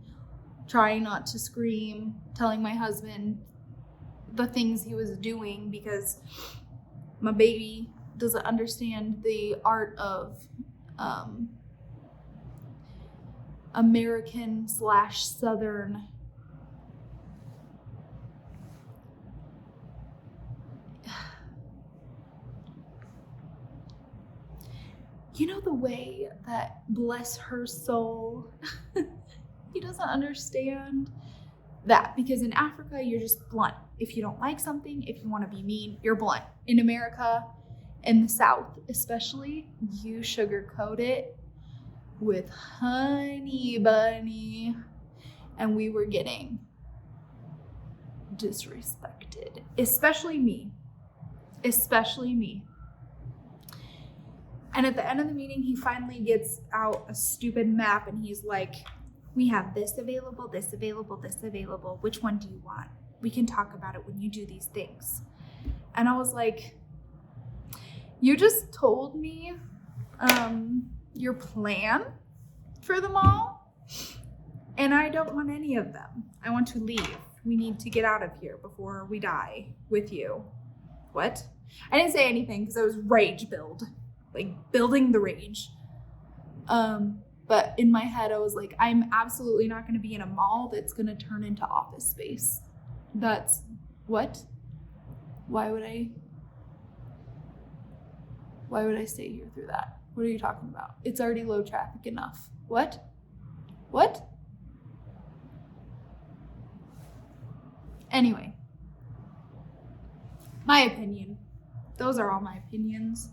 trying not to scream, telling my husband the things he was doing because my baby doesn't understand the art of American/Southern you know, the way that, bless her soul, he doesn't understand that, because in Africa you're just blunt. If you don't like something, if you want to be mean, you're blunt. In America, in the South especially, you sugarcoat it with honey bunny, and we were getting disrespected, especially me. And at the end of the meeting, he finally gets out a stupid map and he's like, we have this available, this available, this available. Which one do you want? We can talk about it when you do these things. And I was like, you just told me your plan for the mall, and I don't want any of them. I want to leave. We need to get out of here before we die with you. What? I didn't say anything because I was building the rage. But in my head, I was like, I'm absolutely not going to be in a mall that's going to turn into office space. That's what? Why would I Why would I stay here through that? What are you talking about? It's already low traffic enough. What? Anyway, my opinion. Those are all my opinions.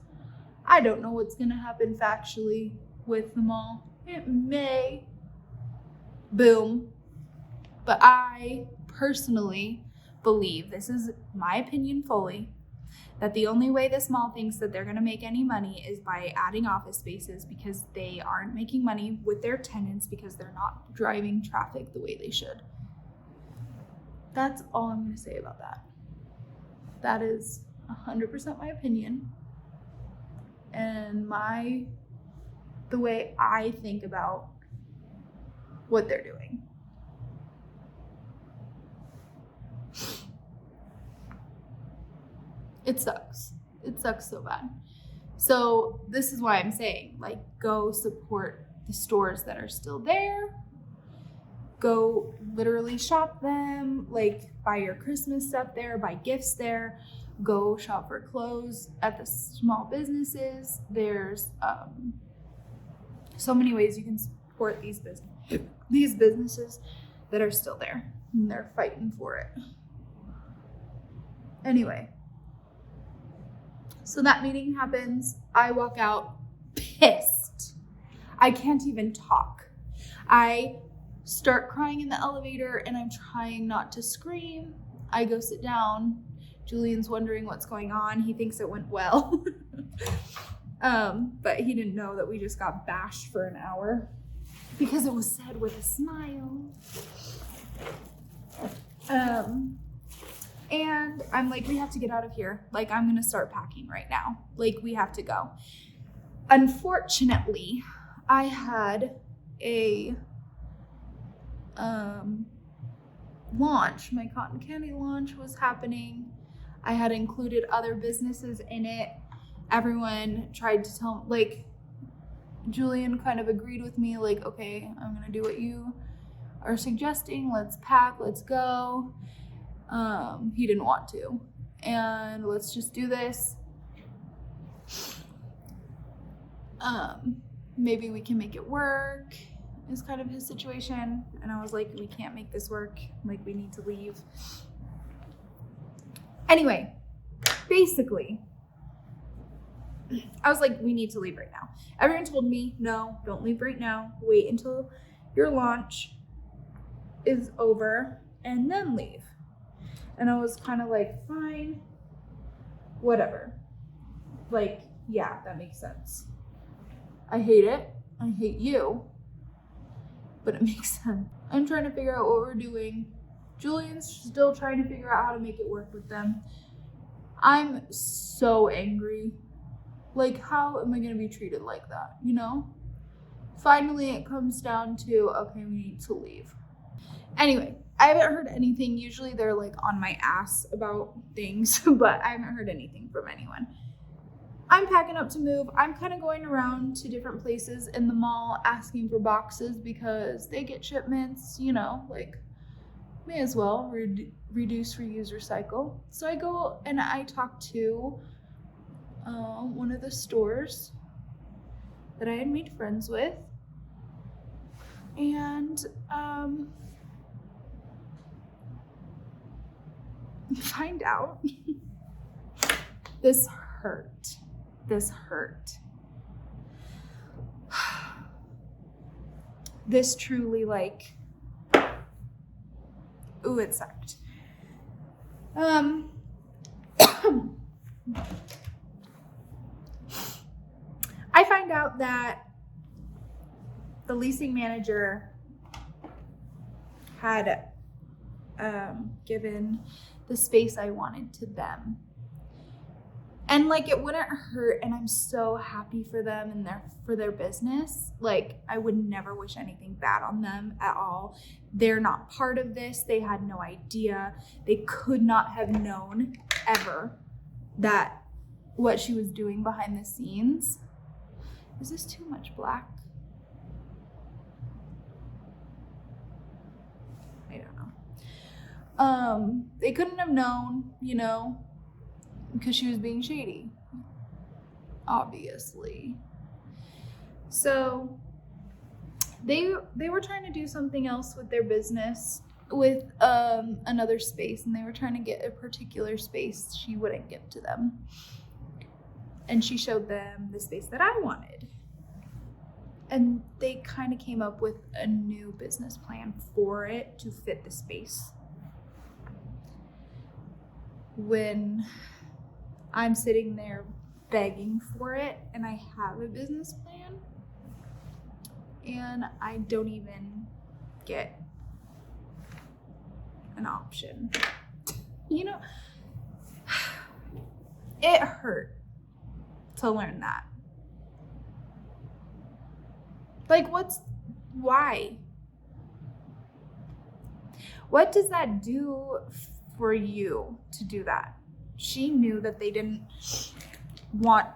I don't know what's going to happen factually with the mall. It may boom. But I personally believe, this is my opinion fully, that the only way this mall thinks that they're going to make any money is by adding office spaces, because they aren't making money with their tenants because they're not driving traffic the way they should. That's all I'm going to say about that. That is 100% my opinion and the way I think about what they're doing. It sucks. It sucks so bad. So this is why I'm saying, like, go support the stores that are still there. Go literally shop them, like buy your Christmas stuff there, buy gifts there, go shop for clothes at the small businesses. There's so many ways you can support these businesses that are still there and they're fighting for it. Anyway, so that meeting happens. I walk out pissed. I can't even talk. I start crying in the elevator and I'm trying not to scream. I go sit down. Julian's wondering what's going on. He thinks it went well. But he didn't know that we just got bashed for an hour because it was said with a smile. And I'm like, we have to get out of here. Like, I'm going to start packing right now. Like, we have to go. Unfortunately, I had a launch. My cotton candy launch was happening. I had included other businesses in it. Everyone tried to tell, like, Julian kind of agreed with me, like, okay, I'm going to do what you are suggesting. Let's pack, let's go. He didn't want to. And let's just do this. Maybe we can make it work, is kind of his situation. And I was like, we can't make this work. Like, we need to leave. Anyway, basically, I was like, we need to leave right now. Everyone told me, no, don't leave right now. Wait until your launch is over and then leave. And I was kind of like, fine, whatever. Like, yeah, that makes sense. I hate it. I hate you. But it makes sense. I'm trying to figure out what we're doing. Julian's still trying to figure out how to make it work with them. I'm so angry. Like, how am I going to be treated like that, you know? Finally, it comes down to, okay, we need to leave. Anyway, I haven't heard anything. Usually they're like on my ass about things, but I haven't heard anything from anyone. I'm packing up to move. I'm kind of going around to different places in the mall asking for boxes because they get shipments, you know, like, may as well reduce, reuse, recycle. So I go and I talk to one of the stores that I had made friends with, and find out this hurt. This truly, like, ooh, it sucked. I find out that the leasing manager had given the space I wanted to them. And, like, it wouldn't hurt, and I'm so happy for them and for their business. Like, I would never wish anything bad on them at all. They're not part of this. They had no idea. They could not have known ever that what she was doing behind the scenes. Is this too much black? I don't know. They couldn't have known, you know, because she was being shady. obviously. So they were trying to do something else with their business with another space, and they were trying to get a particular space she wouldn't give to them. And she showed them the space that I wanted. And they kind of came up with a new business plan for it to fit the space. When I'm sitting there begging for it and I have a business plan and I don't even get an option. You know, it hurt to learn that. Like, why? What does that do for you to do that? She knew that they didn't want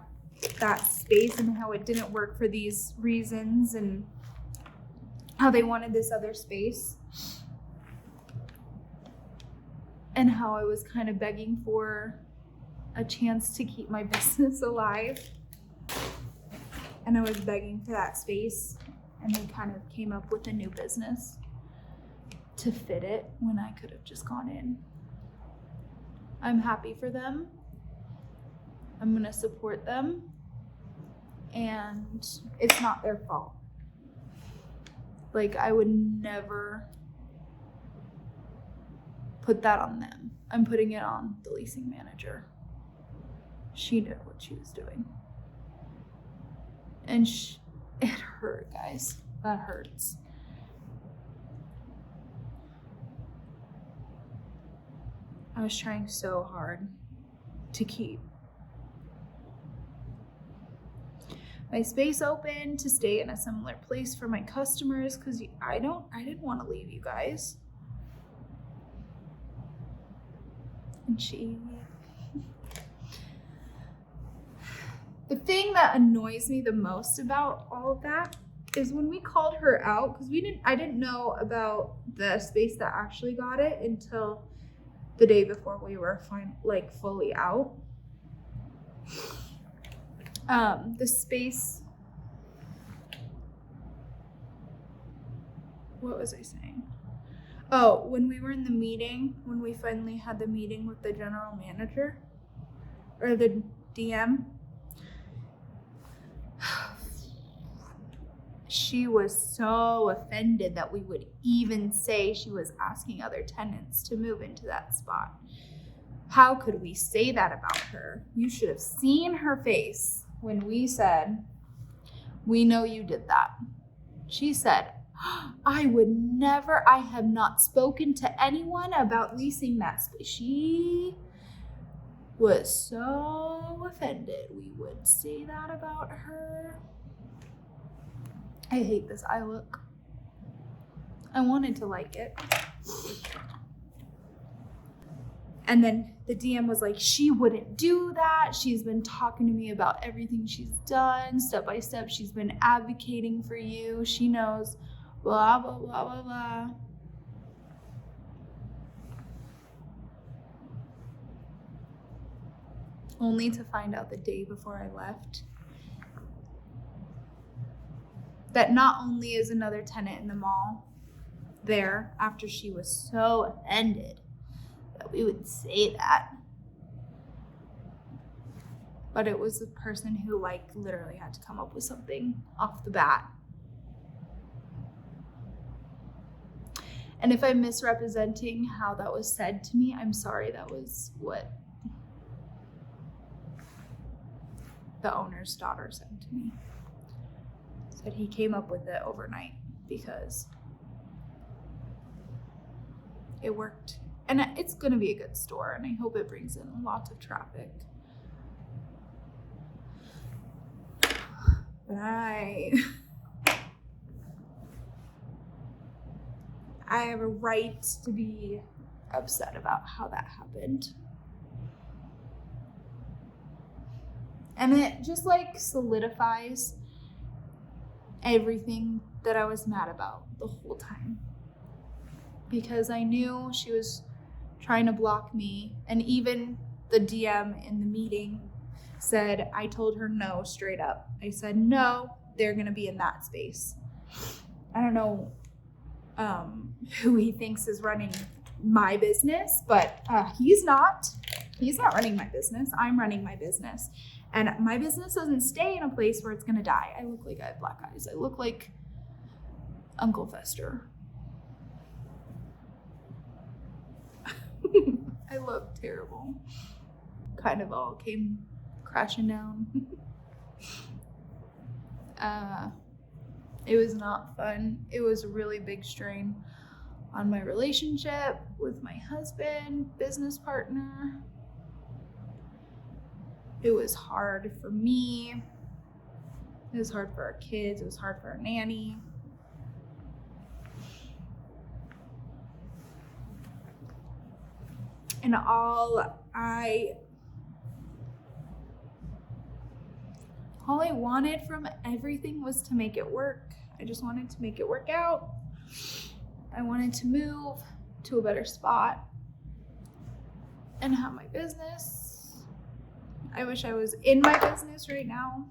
that space and how it didn't work for these reasons and how they wanted this other space and how I was kind of begging for a chance to keep my business alive. And I was begging for that space, and they kind of came up with a new business to fit it when I could have just gone in. I'm happy for them. I'm gonna support them, and it's not their fault. Like, I would never put that on them. I'm putting it on the leasing manager. She knew what she was doing. And it hurt, guys. That hurts. I was trying so hard to keep my space open, to stay in a similar place for my customers, because I didn't want to leave you guys. And the thing that annoys me the most about all of that is when we called her out, because I didn't know about the space that actually got it until the day before we were fully out. The space, what was I saying? Oh, when we were in the meeting, when we finally had the meeting with the general manager or the DM, she was so offended that we would even say she was asking other tenants to move into that spot. How could we say that about her? You should have seen her face when we said, "We know you did that." She said, I have not spoken to anyone about leasing that space. She was so offended we would say that about her. I hate this eye look. I wanted to like it. And then the DM was like, she wouldn't do that. She's been talking to me about everything she's done, step by step. She's been advocating for you. She knows, blah, blah, blah, blah, blah. Only to find out the day before I left that not only is another tenant in the mall there after she was so offended that we would say that, but it was the person who literally had to come up with something off the bat. And if I'm misrepresenting how that was said to me, I'm sorry. That was what the owner's daughter said to me. Said he came up with it overnight because it worked. And it's going to be a good store, and I hope it brings in lots of traffic. But I have a right to be upset about how that happened. And it just solidifies everything that I was mad about the whole time. Because I knew she was trying to block me, and even the DM in the meeting said, I told her no straight up. I said, no, they're going to be in that space. I don't know who he thinks is running my business, but he's not. He's not running my business. I'm running my business. And my business doesn't stay in a place where it's going to die. I look like I have black eyes. I look like Uncle Fester. I look terrible. Kind of all came crashing down. It was not fun. It was a really big strain on my relationship with my husband, business partner. It was hard for me. It was hard for our kids. It was hard for our nanny. And all I wanted from everything was to make it work. I just wanted to make it work out. I wanted to move to a better spot and have my business. I wish I was in my business right now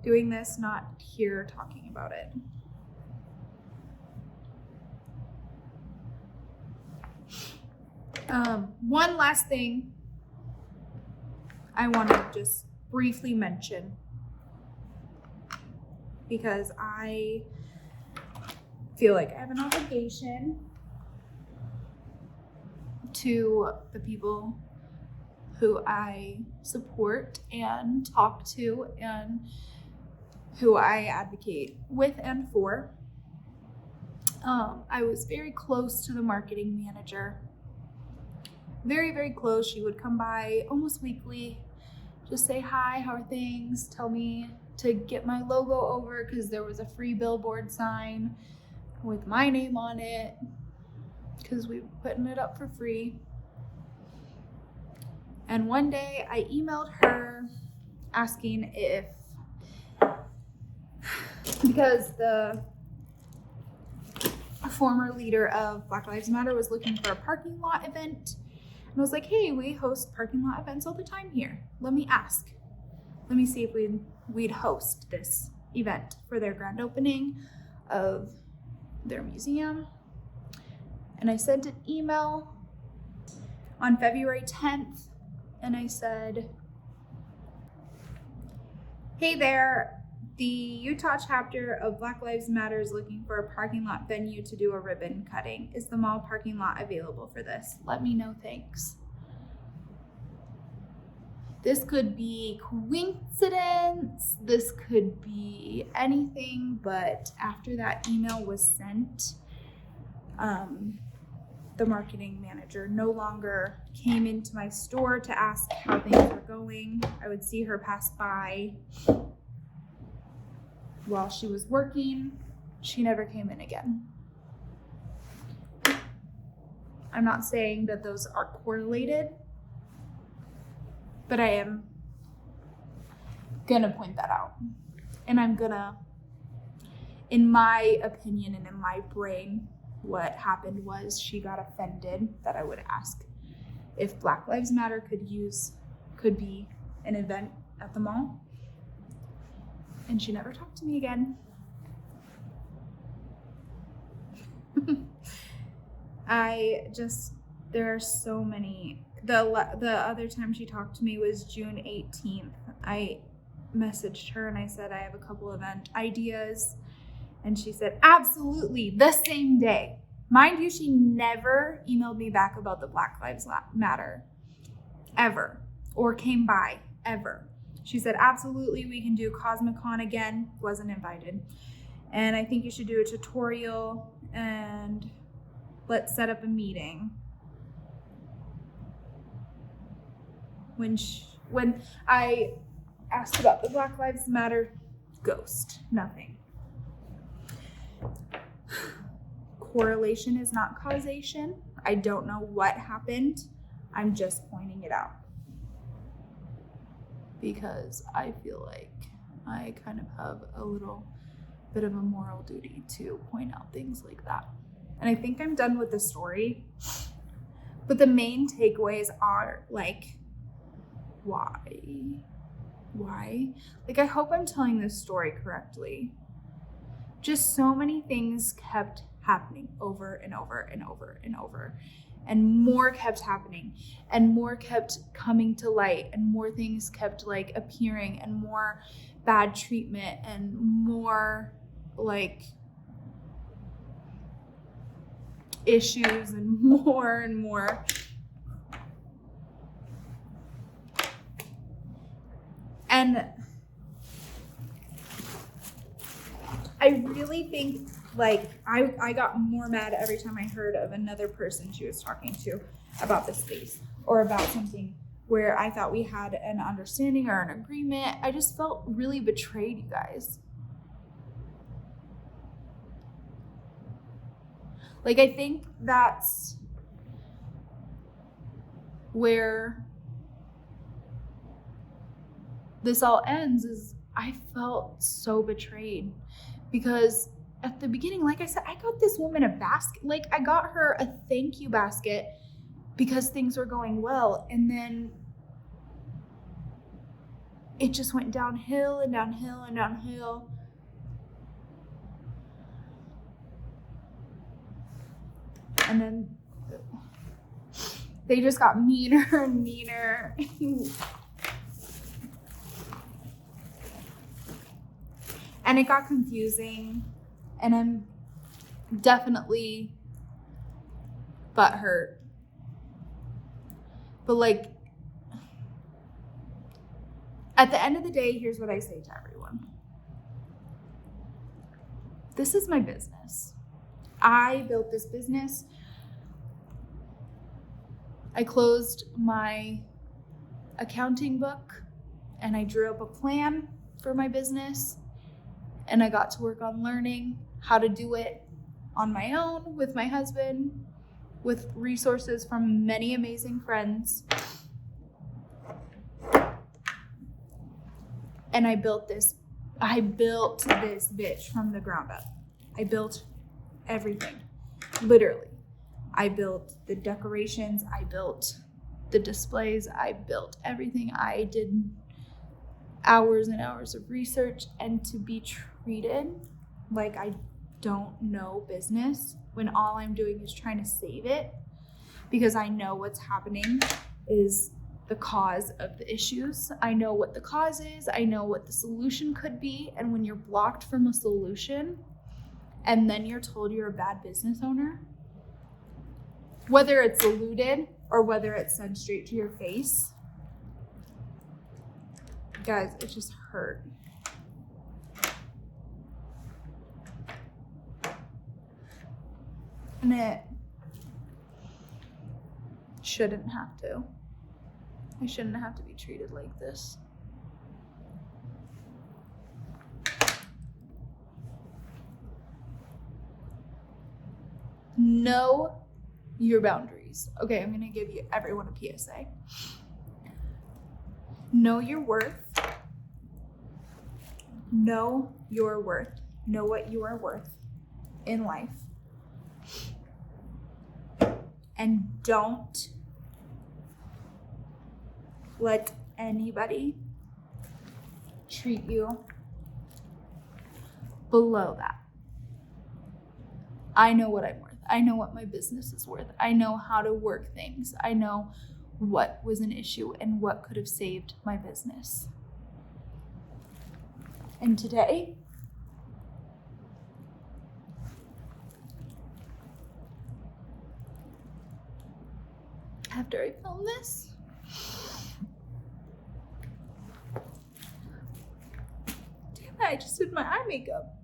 doing this, not here talking about it. One last thing I want to just briefly mention, because I feel like I have an obligation to the people who I support and talk to and who I advocate with and for. I was very close to the marketing manager. Very, very close. She would come by almost weekly, just say hi, how are things, tell me to get my logo over because there was a free billboard sign with my name on it because we were putting it up for free. And one day I emailed her asking if, because the former leader of Black Lives Matter was looking for a parking lot event. And I was like, hey, we host parking lot events all the time here. Let me ask. Let me see if we'd host this event for their grand opening of their museum. And I sent an email on February 10th. And I said, hey there, the Utah chapter of Black Lives Matter is looking for a parking lot venue to do a ribbon cutting. Is the mall parking lot available for this? Let me know, thanks. This could be coincidence. This could be anything, but after that email was sent, the marketing manager no longer came into my store to ask how things were going. I would see her pass by while she was working. She never came in again. I'm not saying that those are correlated, but I am gonna point that out. And I'm gonna, in my opinion and in my brain, what happened was she got offended that I would ask if Black Lives Matter could be an event at the mall. And she never talked to me again. There are so many. The other time she talked to me was June 18th. I messaged her and I said, I have a couple event ideas. And she said, absolutely, the same day. Mind you, she never emailed me back about the Black Lives Matter, ever, or came by, ever. She said, absolutely, we can do CosmicCon again. Wasn't invited. And I think you should do a tutorial and let's set up a meeting. When I asked about the Black Lives Matter, ghost, nothing. Correlation is not causation. I don't know what happened. I'm just pointing it out because I feel like I kind of have a little bit of a moral duty to point out things like that. And I think I'm done with the story, but the main takeaways are like, why? why? Like, I hope I'm telling this story correctly. Just so many things kept happening over and over and over and over. And more kept happening, and more kept coming to light, and more things kept like appearing, and more bad treatment, and more like issues, and more and more. And I really think like I got more mad every time I heard of another person she was talking to about the space or about something where I thought we had an understanding or an agreement. I just felt really betrayed, you guys. Like, I think that's where this all ends, is I felt so betrayed. Because at the beginning, like I said, I got this woman a basket. Like, I got her a thank you basket because things were going well. And then it just went downhill and downhill and downhill. And then they just got meaner and meaner. And it got confusing, and I'm definitely butthurt. But like, at the end of the day, here's what I say to everyone. This is my business. I built this business. I closed my accounting book, and I drew up a plan for my business. And I got to work on learning how to do it on my own with my husband, with resources from many amazing friends. And I built this bitch from the ground up. I built everything, literally. I built the decorations, I built the displays, I built everything. I did hours and hours of research, and to be treated like I don't know business when all I'm doing is trying to save it, because I know what's happening is the cause of the issues. I know what the cause is. I know what the solution could be. And when you're blocked from a solution and then you're told you're a bad business owner, whether it's eluded or whether it's said straight to your face, guys, it just hurt. And it shouldn't have to. I shouldn't have to be treated like this. Know your boundaries. Okay, I'm going to give you everyone a PSA. Know your worth. Know your worth. Know what you are worth in life. And don't let anybody treat you below that. I know what I'm worth. I know what my business is worth. I know how to work things. I know what was an issue and what could have saved my business. And today, after I film this, I just did my eye makeup.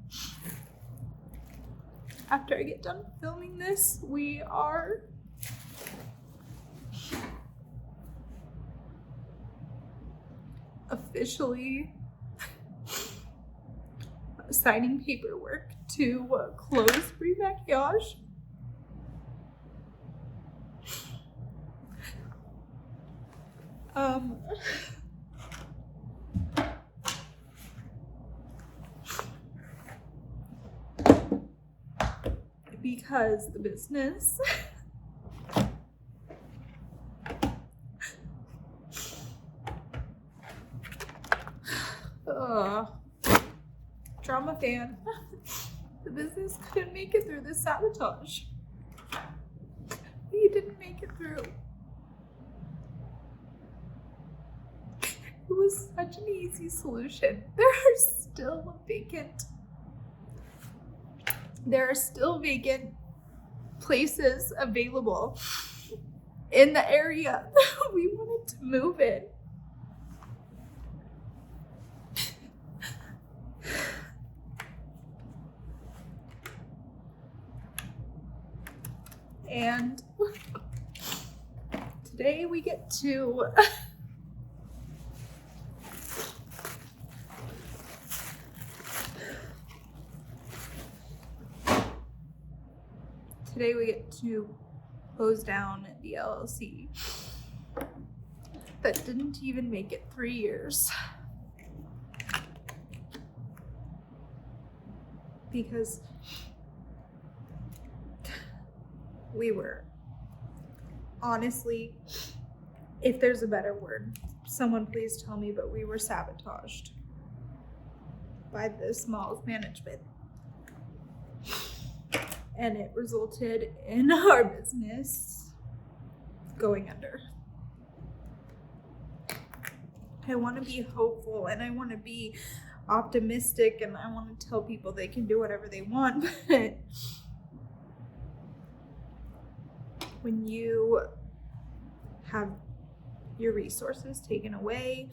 After I get done filming this, we are officially signing paperwork to close Bree Maquillage. Because the business Drama fan. The business couldn't make it through this sabotage. We didn't make it through. It was such an easy solution. There are still vacant places available in the area that we wanted to move in. And today we get to close down the LLC that didn't even make it 3 years. Because we were, honestly, if there's a better word, someone please tell me, but we were sabotaged by this mall's management. And it resulted in our business going under. I want to be hopeful and I want to be optimistic and I want to tell people they can do whatever they want, but when you have your resources taken away,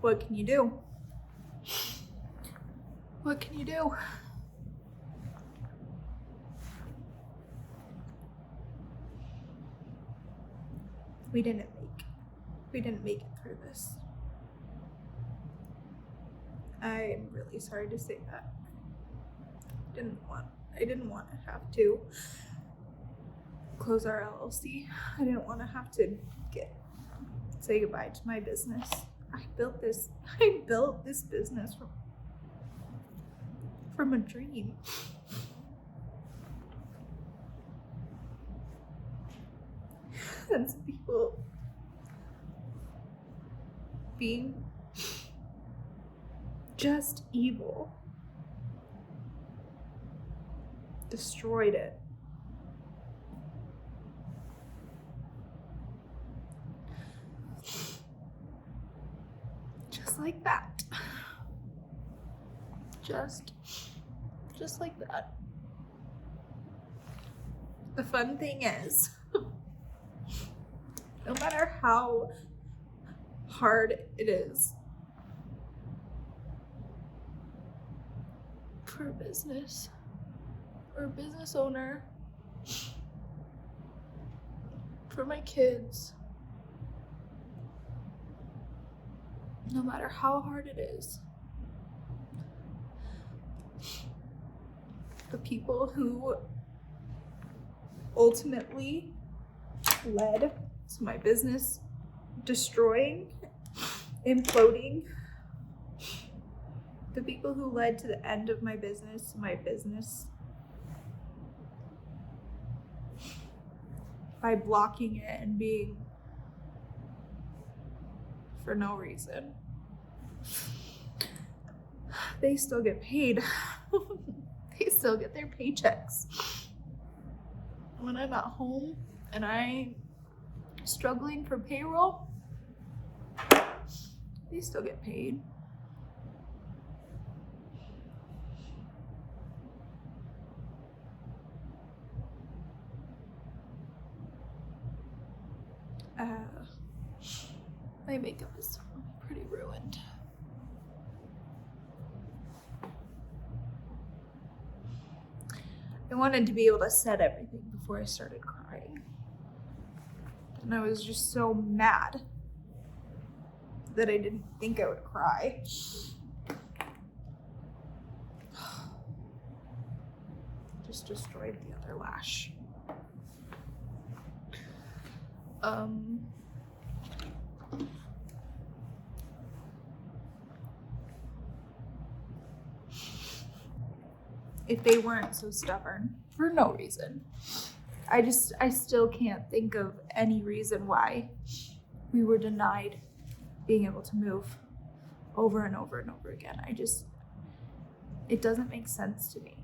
what can you do? What can you do? We didn't make it through this. I'm really sorry to say that. I didn't want to have to close our LLC. I didn't want to have to say goodbye to my business. I built this business from a dream. And some people being just evil destroyed it. Just like that. Just like that. The fun thing is, no matter how hard it is for a business or a business owner, for my kids, no matter how hard it is, the people who ultimately led to my business destroying, imploding, the people who led to the end of my business by blocking it and being for no reason, they still get paid. They still get their paychecks. When I'm at home and I'm struggling for payroll, they still get paid. My makeup is pretty ruined. I wanted to be able to set everything before I started crying. And I was just so mad that I didn't think I would cry. Just destroyed the other lash. If they weren't so stubborn, for no reason, I still can't think of any reason why we were denied being able to move over and over and over again. It doesn't make sense to me.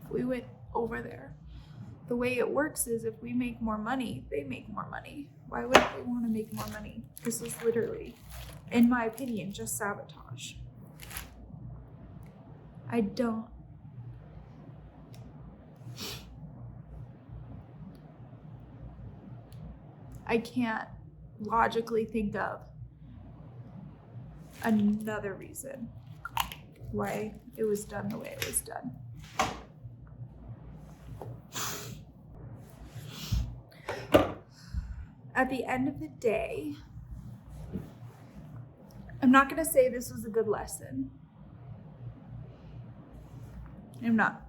If we went over there, the way it works is if we make more money, they make more money. Why would they want to make more money? This is literally, in my opinion, just sabotage. I can't logically think of another reason why it was done the way it was done. At the end of the day, I'm not going to say this was a good lesson. I'm not.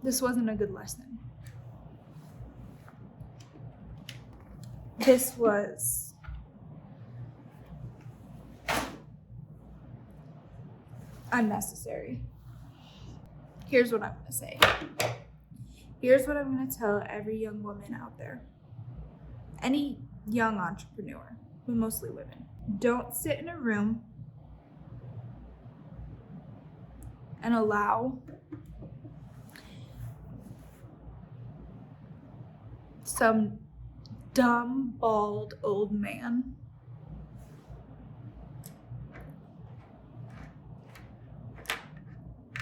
This wasn't a good lesson. This was unnecessary. Here's what I'm going to say. Here's what I'm going to tell every young woman out there. Any young entrepreneur, but mostly women. Don't sit in a room and allow some dumb, bald old man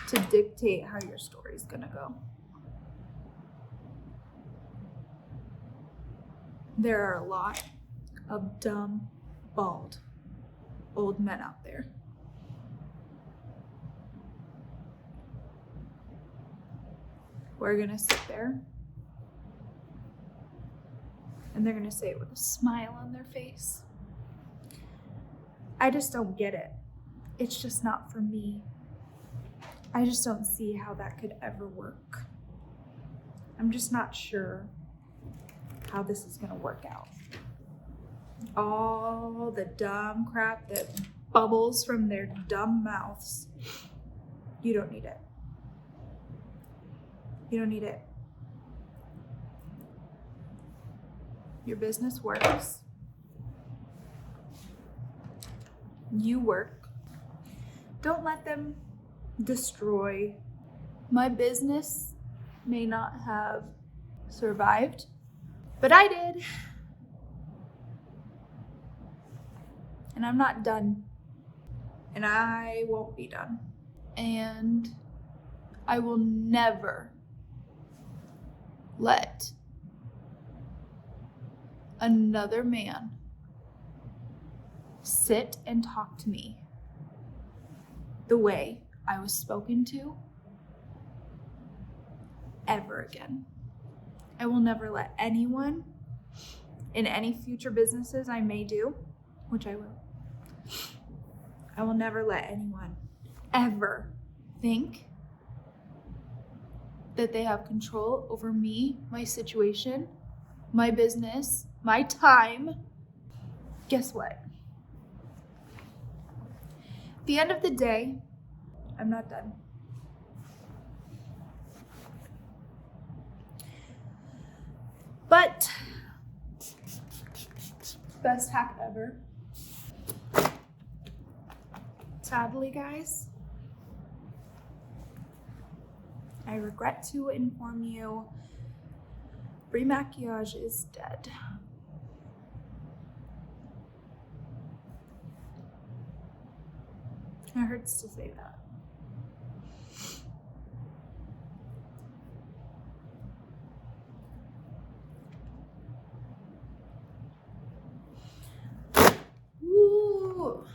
to dictate how your story's gonna go. There are a lot of dumb, bald old men out there. We're gonna sit there and they're gonna say it with a smile on their face. I just don't get it. It's just not for me. I just don't see how that could ever work. I'm just not sure how this is gonna work out. All the dumb crap that bubbles from their dumb mouths. You don't need it. You don't need it. Your business works. You work. Don't let them destroy. My business may not have survived, but I did. And I'm not done. And I won't be done. And I will never let another man sit and talk to me the way I was spoken to ever again. I will never let anyone in any future businesses I may do, which I will, I will never let anyone ever think that they have control over me, my situation, my business, my time. Guess what? At the end of the day, I'm not done. But best hack ever. Sadly, guys, I regret to inform you, Bree Maquillage is dead. It hurts to say that. Ooh.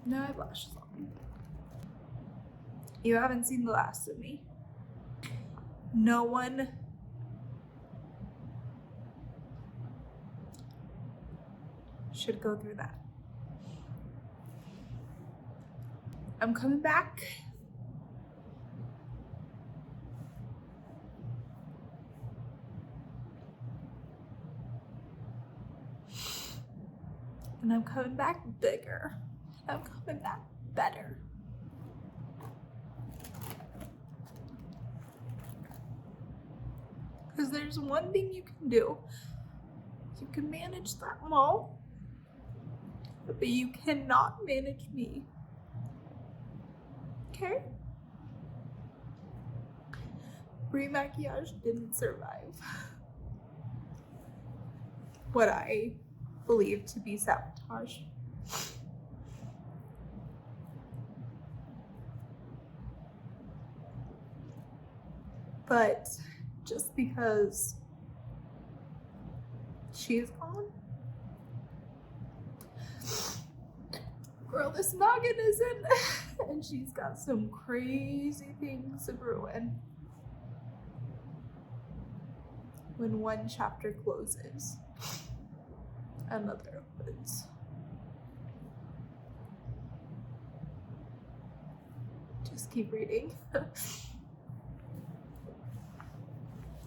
No eyelashes on. You haven't seen the last of me. No one should go through that. I'm coming back. And I'm coming back bigger. I'm coming back better. Because there's one thing you can do. You can manage that mall, but you cannot manage me. Okay? Bree maquillage didn't survive what I believe to be sabotage. But just because she's gone, girl, this noggin isn't, and she's got some crazy things brewing. When one chapter closes, another opens. Just keep reading.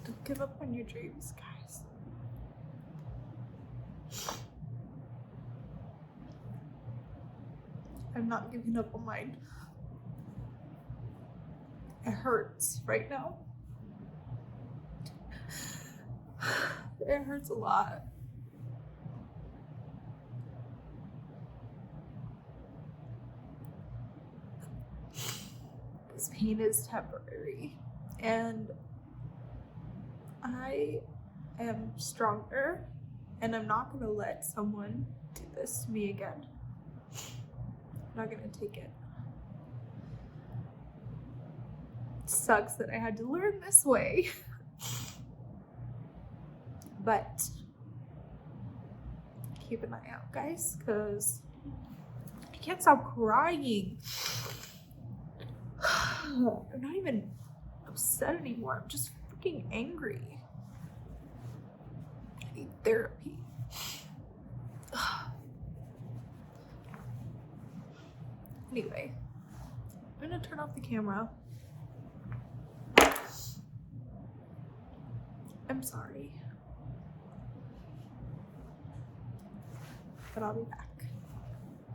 Don't give up on your dreams, guys. I'm not giving up on mine. It hurts right now. It hurts a lot. This pain is temporary, and I am stronger, and I'm not gonna let someone do this to me again. I'm not gonna take it. It sucks that I had to learn this way. But keep an eye out, guys, because I can't stop crying. I'm not even upset anymore. I'm just freaking angry. I need therapy. Anyway, I'm gonna turn off the camera. I'm sorry. But I'll be back.